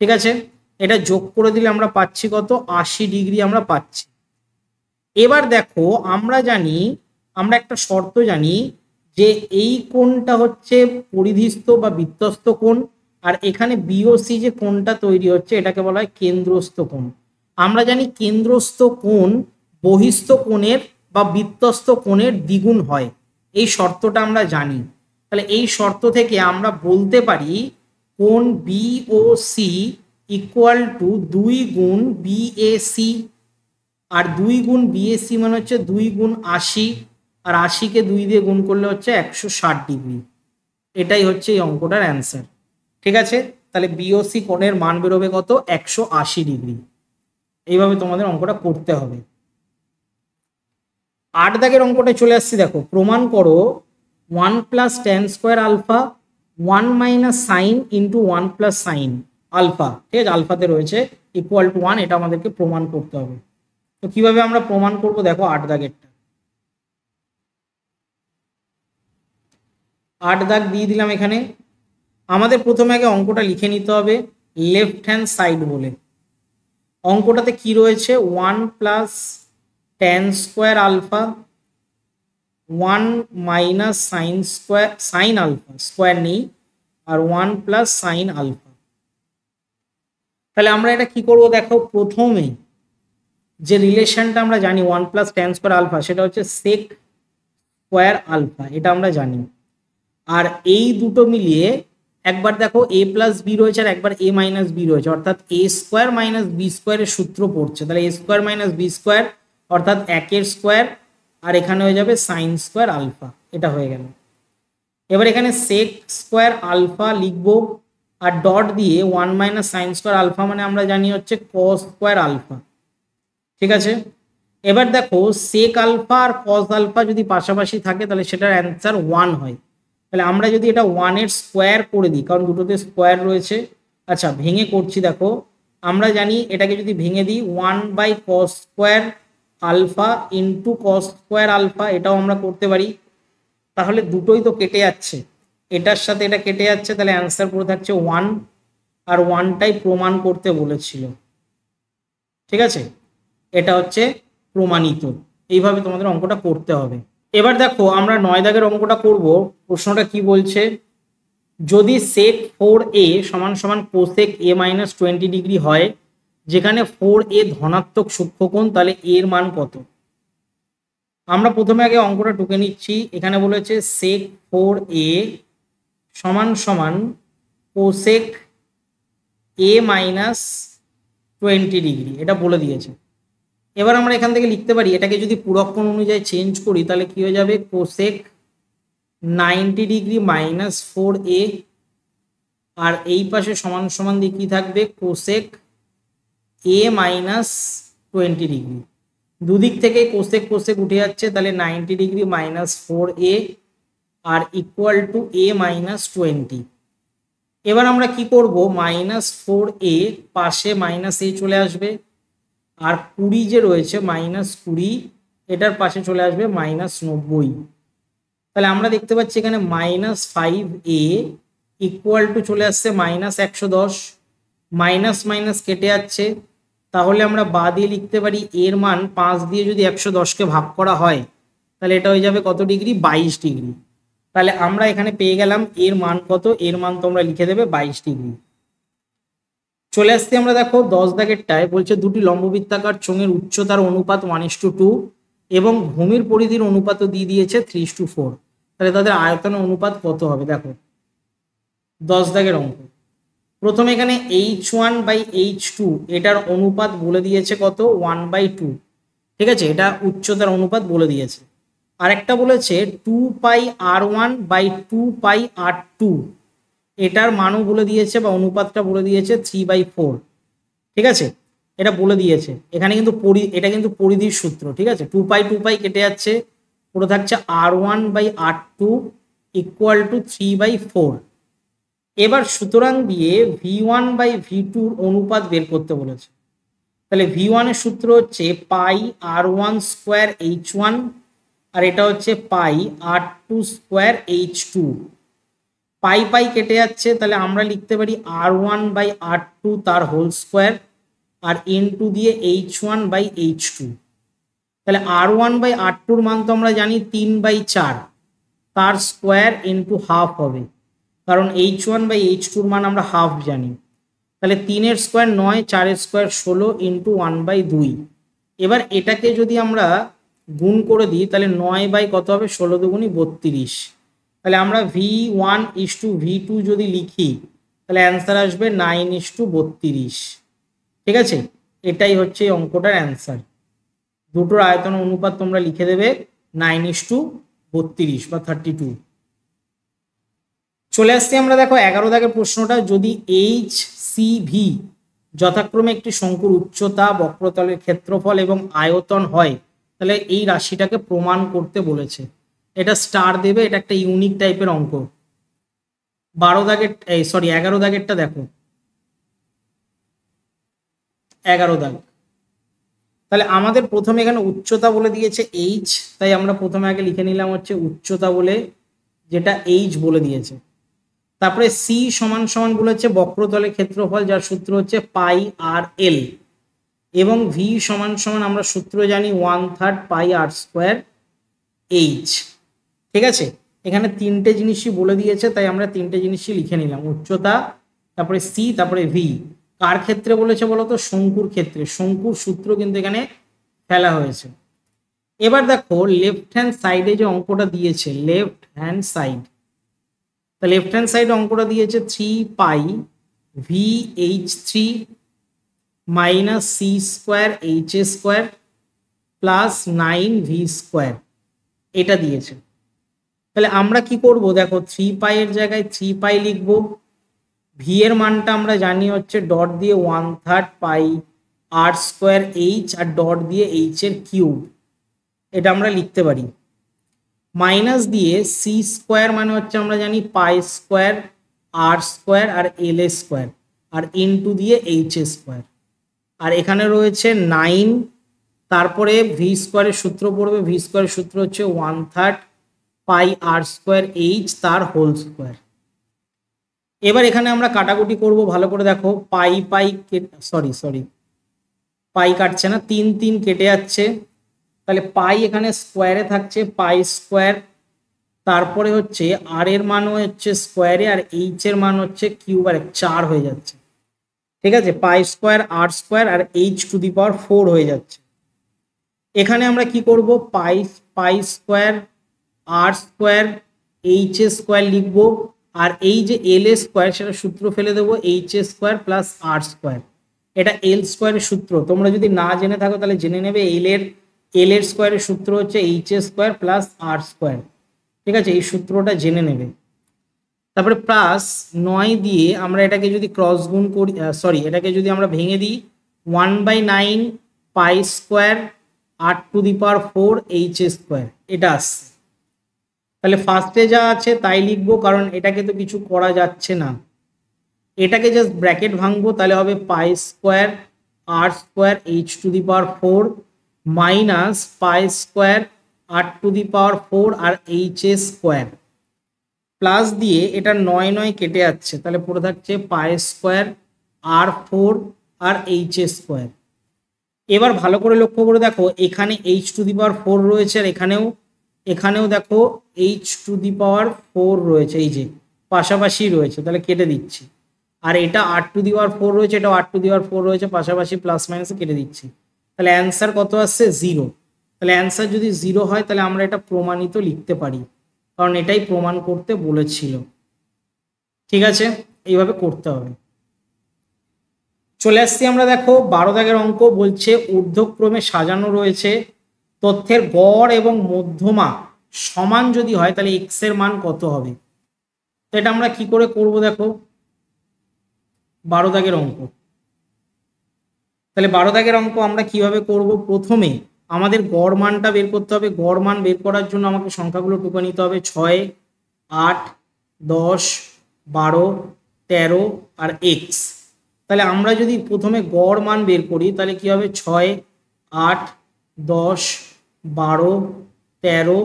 ঠিক আছে। এটা যোগ করে দিলে আমরা পাচ্ছি কত, 80 ডিগ্রি আমরা পাচ্ছি। এবার দেখো আমরা জানি, আমরা একটা শর্ত জানি যে এই কোণটা হচ্ছে পরিধিস্থ বা বৃত্তস্থ কোণ, আর এখানে বিওসি যে কোণটা তৈরি হচ্ছে এটাকে বলা হয় কেন্দ্রস্থ কোণ। আমরা জানি কেন্দ্রস্থ কোণ বহিস্থ কোণের বা বৃত্তস্থ কোণের দ্বিগুণ হয়, এই শর্তটা আমরা জানি। তাহলে এই শর্ত থেকে আমরা বলতে পারি কোণ বিওসি ইকুয়াল টু 2 গুণ বিএসি, আর 2 গুণ বিএসি মানে হচ্ছে 2 গুণ 80, আর 80-কে 2 দিয়ে গুণ করলে হচ্ছে 160 ডিগ্রি। এটাই হচ্ছে এই অঙ্কটার অ্যান্সার। ঠিক আছে, তাহলে বিওসি কোণের মান বেরোবে কত? 180 ডিগ্রি। এইভাবে তোমাদের অঙ্কটা করতে হবে। 8 দাগের অঙ্কটা চলে আসছি, দেখো প্রমাণ করো 1 plus tan square alpha 1 minus sine into 1 plus sine alpha, ঠিক আছে, আলফাতে রয়েছে ইকুয়াল টু 1, এটা আমাদেরকে প্রমাণ করতে হবে। তো কিভাবে আমরা প্রমাণ করব, দেখো 8 দাগেরটা। 8 দাগ দিয়ে দিলাম এখানে। আমাদের প্রথমে আগে অঙ্কটা লিখে নিতে হবে লেফট হ্যান্ড সাইড বলে। অঙ্কটাতে কি রয়েছে? 1 plus tan square alpha 1 minus sine square, sine alpha square নেই, আর 1 প্লাস সাইন আলফা। তাহলে আমরা এটা কি করব, দেখো প্রথমে যে রিলেশনটা আমরা জানি 1 প্লাস ট্যান স্কোয়ার আলফা, সেটা হচ্ছে সেক স্কোয়ার আলফা, এটা আমরা জানি। আর এই দুটো মিলিয়ে একবার দেখো এ প্লাস বি রয়েছে আর একবার এ মাইনাস বি রয়েছে, অর্থাৎ এ স্কোয়ার মাইনাস বি স্কোয়ারের সূত্র পড়ছে। তাহলে এ স্কোয়ার মাইনাস বি স্কোয়ার অর্থাৎ 1-এর স্কোয়ার, আর এখানে হয়ে যাবে সাইন স্কোয়ার আলফা, এটা হয়ে গেল। এবার এখানে সেক স্কোয়ার আলফা লিখবো, আর ডট দিয়ে 1 মাইনাস সাইন স্কোয়ার আলফা মানে আমরা জানি হচ্ছে কস স্কোয়ার আলফা। ঠিক আছে, এবার দেখো সেক আলফা আর কস আলফা যদি পাশাপাশি থাকে তাহলে সেটার অ্যান্সার 1 হয়। তাহলে আমরা যদি এটা 1-এর স্কোয়ার করে দিই, কারণ দুটোতে স্কোয়ার রয়েছে। আচ্ছা, ভেঙে করছি, দেখো আমরা জানি এটাকে যদি ভেঙে দিই 1 by cos square alpha into cos square alpha, এটাও আমরা করতে পারি। তাহলে দুটোই তো কেটে যাচ্ছে, এটার সাথে এটা কেটে যাচ্ছে, তাহলে অ্যান্সার পুরো থাকছে 1, আর 1টাই প্রমাণ করতে বলেছিল। ঠিক আছে, এটা হচ্ছে প্রমাণিত। এইভাবে তোমাদের অঙ্কটা করতে হবে। এবার দেখো আমরা 9 দাগের অঙ্কটা করব। প্রশ্নটা কি বলছে, যদি সেক 4a সমান সমান কোসেক a মাইনাস 20 ডিগ্রি হয়, যেখানে 4a ধনাত্মক সূক্ষ্মকোণ, তাহলে এর মান কত? আমরা প্রথমে আগে অঙ্কটা টুকে নিচ্ছি। এখানে বলেছে সেক 4a সমান সমান কোসেক a মাইনাস 20 ডিগ্রি, এটা বলে দিয়েছে। এবার আমরা এখান থেকে লিখতে পারি, এটাকে যদি পুরক্ষণ অনুযায়ী চেঞ্জ করি তাহলে কি হয়ে যাবে, কোসেক 90 ডিগ্রি মাইনাস 4a, আর এই পাশে সমান সমান দিয়ে কি থাকবে, কোসেক a মাইনাস 20 ডিগ্রি। দুদিক থেকে কোসেক কোসেক উঠে যাচ্ছে, তাহলে 90 ডিগ্রি মাইনাস 4a আর ইকুয়াল টু a মাইনাস 20। এবার আমরা কি করব, মাইনাস 4a পাশে মাইনাস a চলে আসবে, আর 20 যে রয়েছে মাইনাস 20, এটার পাশে চলে আসবে মাইনাস 90। তাহলে আমরা দেখতে পাচ্ছি এখানে মাইনাস 5a ইকুয়াল টু চলে আসছে মাইনাস 110, মাইনাস মাইনাস কেটে যাচ্ছে, তাহলে আমরা বা দিয়ে লিখতে পারি এর মান 5 দিয়ে যদি 110কে ভাগ করা হয় তাহলে এটা হয়ে যাবে কত ডিগ্রি, 22 ডিগ্রি। তাহলে আমরা এখানে পেয়ে গেলাম এর মান কত, এর মান তোমরা লিখে দেবে 22 ডিগ্রি। চলে আসছি আমরা, দেখো 10 দাগেরটায় বলছে দুটি লম্ববৃত্তাকার চোঙের উচ্চতার অনুপাত 1:2 এবং ভূমির পরিধির অনুপাতও দিয়ে দিয়েছে 3:4। তাহলে তাদের আয়তনের অনুপাত কত হবে? দেখো 10 দাগের অঙ্ক। প্রথমে এখানে h1/h2 এটার অনুপাত বলে দিয়েছে কত, 1/2। ঠিক আছে, এটা উচ্চতার অনুপাত বলে দিয়েছে। আরেকটা বলেছে 2πr1/2πr2, এটার মানও বলে দিয়েছে বা অনুপাতটা বলে দিয়েছে 3/4। ঠিক আছে, এটা বলে দিয়েছে। এখানে কিন্তু এটা কিন্তু পরিধির সূত্র। ঠিক আছে, 2π কেটে যাচ্ছে, পুরো থাকছে r1/r2 ইকুয়াল টু 3/4। এবার সুতরাং দিয়ে v1/v2 অনুপাত বের করতে বলেছে। তাহলে v1 এর সূত্র হচ্ছে πr1 স্কোয়ার h1, আর এটা হচ্ছে πr2 স্কোয়ার h2। পাই কেটে যাচ্ছে, তাহলে আমরা লিখতে পারি r1/r2 তার হোল স্কোয়ার, আর ইনটু দিয়ে h1/h2। তাহলে r1/r2 মান তো আমরা জানি 3/4, তার স্কোয়ার ইনটু হাফ হবে, কারণ h1/h2 মান আমরা হাফ জানি। তাহলে 3-এর স্কোয়ার 9, 4-এর স্কোয়ার 16 ইন্টু 1/2। এবার এটাকে যদি আমরা গুণ করে দিই তাহলে 9 কত হবে, 16 দুগুণী 32। তাহলে আমরা v1:v2 যদি লিখি তাহলে অ্যান্সার আসবে 9:32। ঠিক আছে, এটাই হচ্ছে এই অঙ্কটার অ্যান্সার। দুটোর আয়তন অনুপাত তোমরা লিখে দেবে 9:32 বা 32। চলে আসছি আমরা, দেখো 11 দাগের প্রশ্নটা, যদি এইচ সি ভি যথাক্রমে একটি শঙ্কুর উচ্চতা, বক্রতলের ক্ষেত্রফল এবং আয়তন হয়, তাহলে এই রাশিটাকে প্রমাণ করতে বলেছে। এটা স্টার দেবে, এটা একটা ইউনিক টাইপের অঙ্ক। 11 দাগেরটা দেখো, 11 দাগ। তাহলে আমাদের প্রথমে এখানে উচ্চতা বলে দিয়েছে এইচ, তাই আমরা প্রথমে আগে লিখে নিলাম হচ্ছে উচ্চতা বলে, যেটা এইচ বলে দিয়েছে। তারপরে সি সমান সমান বলেছে বক্রতলের ক্ষেত্রফল, যার সূত্র হচ্ছে পাই আর এল, এবং ভি সমান সমান আমরা সূত্র জানি 1/3 পাই আর স্কোয়ার এইচ। ঠিক আছে, এখানে তিনটে জিনিসই বলে দিয়েছে, তাই আমরা তিনটে জিনিসই লিখে নিলাম, উচ্চতা, তারপরে সি, তারপরে ভি। কার ক্ষেত্রে বলেছে বলতো? শঙ্কুর ক্ষেত্রে। শঙ্কুর সূত্র কিন্তু এখানে ফেলা হয়েছে। এবার দেখো লেফট হ্যান্ড সাইডে যে অঙ্কটা দিয়েছে, লেফট হ্যান্ড সাইড, তা লেফট হ্যান্ড সাইড অঙ্কটা দিয়েছে 3 pi V H 3 minus C square H square plus 9 V square, এটা দিয়েছে। তাহলে আমরা কি করব? দেখো 3 পাই এর জায়গায় 3 পাই লিখবো, ভি এর মানটা আমরা জানি হচ্ছে ডট দিয়ে 1/3 পাই r square H, R dot দিয়ে এইচ এর কিউব, এটা আমরা লিখতে পারি। মাইনাস দিয়ে সি স্কোয়ার মানে হচ্ছে আমরা জানি পাই স্কোয়ার আর স্কোয়ার আর এল স্কোয়ার, আর ইনটু দিয়ে এইচ স্কোয়ার, আর এখানে রয়েছে 9। তারপরে ভি স্কোয়ারের সূত্র পড়বে, ভি স্কোয়ারের সূত্র হচ্ছে 1/3 পাই আর স্কোয়ার এইচ তার হোল স্কোয়ার। এবার এখানে আমরা কাটাকুটি করব, ভালো করে দেখো, পাই পাই সরি পাই কাটছে না, 3 3 কেটে যাচ্ছে। তাহলে পাই এখানে স্কোয়ারে থাকছে, পাই স্কোয়ার, তারপরে হচ্ছে আর এর মান হচ্ছে স্কোয়ারে, আর এইচ এর মান হচ্ছে কিউব, আর 4 হয়ে যাচ্ছে। ঠিক আছে, pi square R square R H to the power 4 হয়ে যাচ্ছে। এখানে আমরা কি করব? পাই স্কোয়ার আর স্কোয়ার এইচ স্কোয়ার লিখবো, আর এই যে এল স্কোয়ার সেটা সূত্র ফেলে দেবো, H square plus r square. এটা এল স্কোয়ারের সূত্র, তোমরা যদি না জেনে থাকো তাহলে জেনে নেবে। এল এর স্কোয়ারের সূত্র হচ্ছে H square plus r square. ঠিক আছে, এই সূত্রটা জেনে নেবে। তারপরে প্লাস 9 দিয়ে আমরা এটাকে যদি ক্রস গুণ করি, এটাকে যদি আমরা ভেঙে দিই, 1/9 pi square r to the power 4 h square, এটা আসছে। তাহলে ফার্স্টে যা আছে তাই লিখবো, কারণ এটাকে তো কিছু করা যাচ্ছে না। এটাকে জাস্ট ব্র্যাকেট ভাঙবো, তাহলে হবে pi square R square h to the power 4 minus pi square r to the power 4 r h square, plus দিয়ে এটা 9 9 কেটে যাচ্ছে, তাহলে পড়ে থাকছে pi square r 4 r h square. এবার ভালো করে লক্ষ্য করে দেখো, এখানে এইচ টু দি পাওয়ার 4 রয়েছে, আর এখানেও দেখো এইচ টু দি পাওয়ার 4 রয়েছে, এই যে পাশাপাশি রয়েছে, তাহলে কেটে দিচ্ছি। আর এটা আর টু দি পাওয়ার 4 রয়েছে, এটা আর টু দি পাওয়ার 4 রয়েছে, পাশাপাশি প্লাস মাইনাসে কেটে দিচ্ছি। তাহলে অ্যান্সার কত আসছে? 0। তাহলে অ্যান্সার যদি 0 হয় তাহলে আমরা এটা প্রমাণিত লিখতে পারি, কারণ এটাই প্রমাণ করতে বলেছিল। ঠিক আছে, এইভাবে করতে হবে। চলে আসছি আমরা, দেখো 12 দাগের অঙ্ক বলছে ঊর্ধ্বক্রমে সাজানো রয়েছে, তথ্যের গড় এবং মধ্যমা সমান যদি হয় তাহলে এক্স এর মান কত হবে। তো এটা আমরা কি করে করব? দেখো 12 দাগের অঙ্ক, তাহলে 12 দাগের অঙ্ক আমরা কিভাবে করব? প্রথমে আমাদের গড় মানটা বের করতে হবে। গড় মান বের করার জন্য আমাকে সংখ্যাগুলো টুকে নিতে হবে, 6 8 10 12 13 আর এক্স। তাহলে আমরা যদি প্রথমে গড় মান বের করি তাহলে কি হবে? 6 8 10 12 13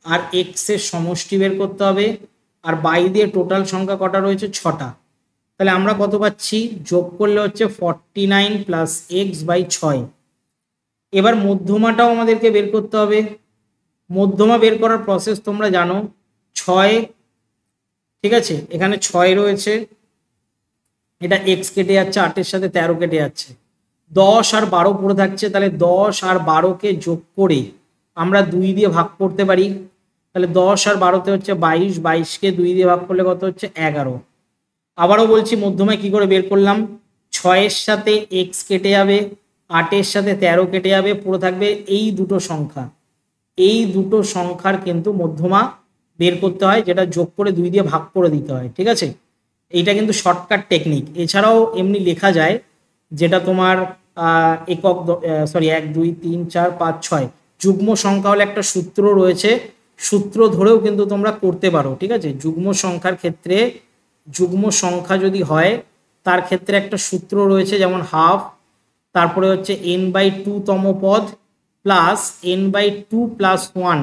আর এক্স এর সমষ্টি বের করতে হবে, আর বাই দিয়ে টোটাল সংখ্যা কটা রয়েছে? 6টা। তাহলে আমরা কত পাচ্ছি? যোগ করলে হচ্ছে 49 প্লাস এক্স বাই 6। এবার মধ্যমাটাও আমাদেরকে বের করতে হবে। মধ্যমা বের করার প্রসেস তোমরা জানো, 6, ঠিক আছে, এখানে 6 রয়েছে, এটা এক্স কেটে যাচ্ছে, 8-এর সাথে 13 কেটে যাচ্ছে, 10 আর 12 পড়ে থাকছে, তাহলে 10 আর 12কে যোগ করে আমরা 2 দিয়ে ভাগ করতে পারি। তাহলে 10 আর 12তে হচ্ছে 22, 22কে 2 দিয়ে ভাগ করলে কত হচ্ছে? 11। আবারও বলছি মধ্যমায় কি করে বের করলাম, 6-এর সাথে এক্স কেটে যাবে, 8-এর সাথে 13 কেটে যাবে, পুরো থাকবে এই দুটো সংখ্যা। এই দুটো সংখ্যার কিন্তু মধ্যমা বের করতে হয়, যেটা যোগ করে 2 দিয়ে ভাগ করে দিতে হয়, ঠিক আছে। এইটা কিন্তু শর্টকাট টেকনিক। এছাড়াও এমনি লেখা যায়, যেটা তোমার একক, সরি 1 2 3 4 5 6 যুগ্ম সংখ্যা হলে একটা সূত্র রয়েছে, সূত্র ধরেও কিন্তু তোমরা করতে পারো, ঠিক আছে। যুগ্ম সংখ্যার ক্ষেত্রে, যুগ্ম সংখ্যা যদি হয় তার ক্ষেত্রে একটা সূত্র রয়েছে, যেমন হাফ, তারপরে হচ্ছে n/2 তম পদ প্লাস n/2 + 1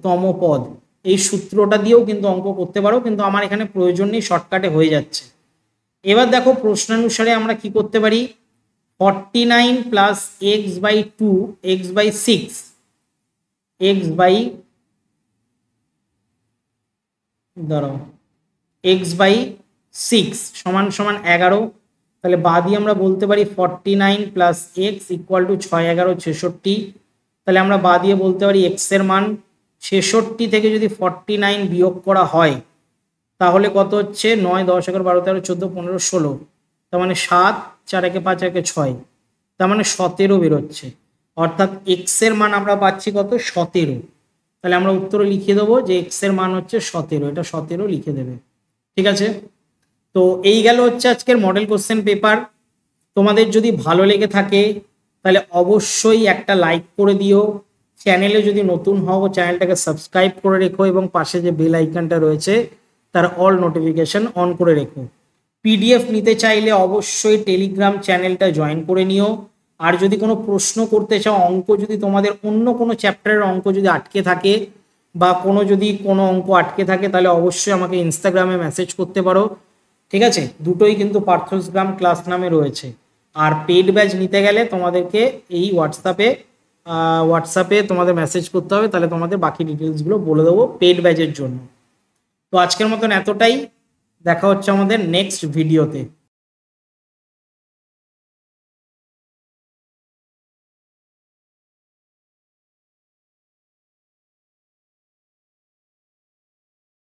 তম পদ। এই সূত্রটা দিয়েও কিন্তু অঙ্ক করতে পারো, কিন্তু আমার এখানে প্রয়োজন নেই, শর্টকাটে হয়ে যাচ্ছে। এবার দেখো প্রশ্নানুসারে আমরা কি করতে পারি। 49 + x/2 x/6 x/6 সমান সমান 11। তাহলে বাদি আমরা বলতে পারি 49 + x = 6 11 66। তাহলে আমরা বাদিয়ে বলতে পারি x এর মান 66 থেকে যদি 49 বিয়োগ করা হয় তাহলে কত হচ্ছে, 9 10 11 12 13 14 15 16, তার মানে 7 4 1 5 1 6, তার মানে 17 বেরোচ্ছে। অর্থাৎ এক্স এর মান আমরা পাচ্ছি কত, 17। তাহলে আমরা উত্তরে লিখে দেবো যে এক্স এর মান হচ্ছে 17, এটা 17 লিখে দেবে, ঠিক আছে। তো এই গেল হচ্ছে আজকের মডেল কোশ্চেন পেপার। তোমাদের যদি ভালো লেগে থাকে তাহলে অবশ্যই একটা লাইক করে দিও। চ্যানেলে যদি নতুন হও চ্যানেলটাকে সাবস্ক্রাইব করে রেখো এবং পাশে যে বেল আইকনটা রয়েছে তার অল নোটিফিকেশন অন করে রেখো। পিডিএফ নিতে চাইলে অবশ্যই টেলিগ্রাম চ্যানেলটা জয়েন করে নিও। আর যদি কোনো প্রশ্ন করতে চাও, অঙ্ক যদি তোমাদের অন্য কোনো চ্যাপ্টারের অঙ্ক যদি আটকে থাকে বা যদি কোনো অঙ্ক আটকে থাকে তাহলে অবশ্যই আমাকে ইনস্টাগ্রামে মেসেজ করতে পারো, ঠিক আছে। দুটোই কিন্তু পার্থসগ্রাম ক্লাস নামে রয়েছে। আর পেড ব্যাচ নিতে গেলে তোমাদেরকে এই হোয়াটসঅ্যাপে তোমাদের মেসেজ করতে হবে, তাহলে তোমাদের বাকি ডিটেলসগুলো বলে দেবো পেড ব্যাচের জন্য। তো আজকের মতন এতটাই, দেখা হচ্ছে আমাদের নেক্সট ভিডিওতে।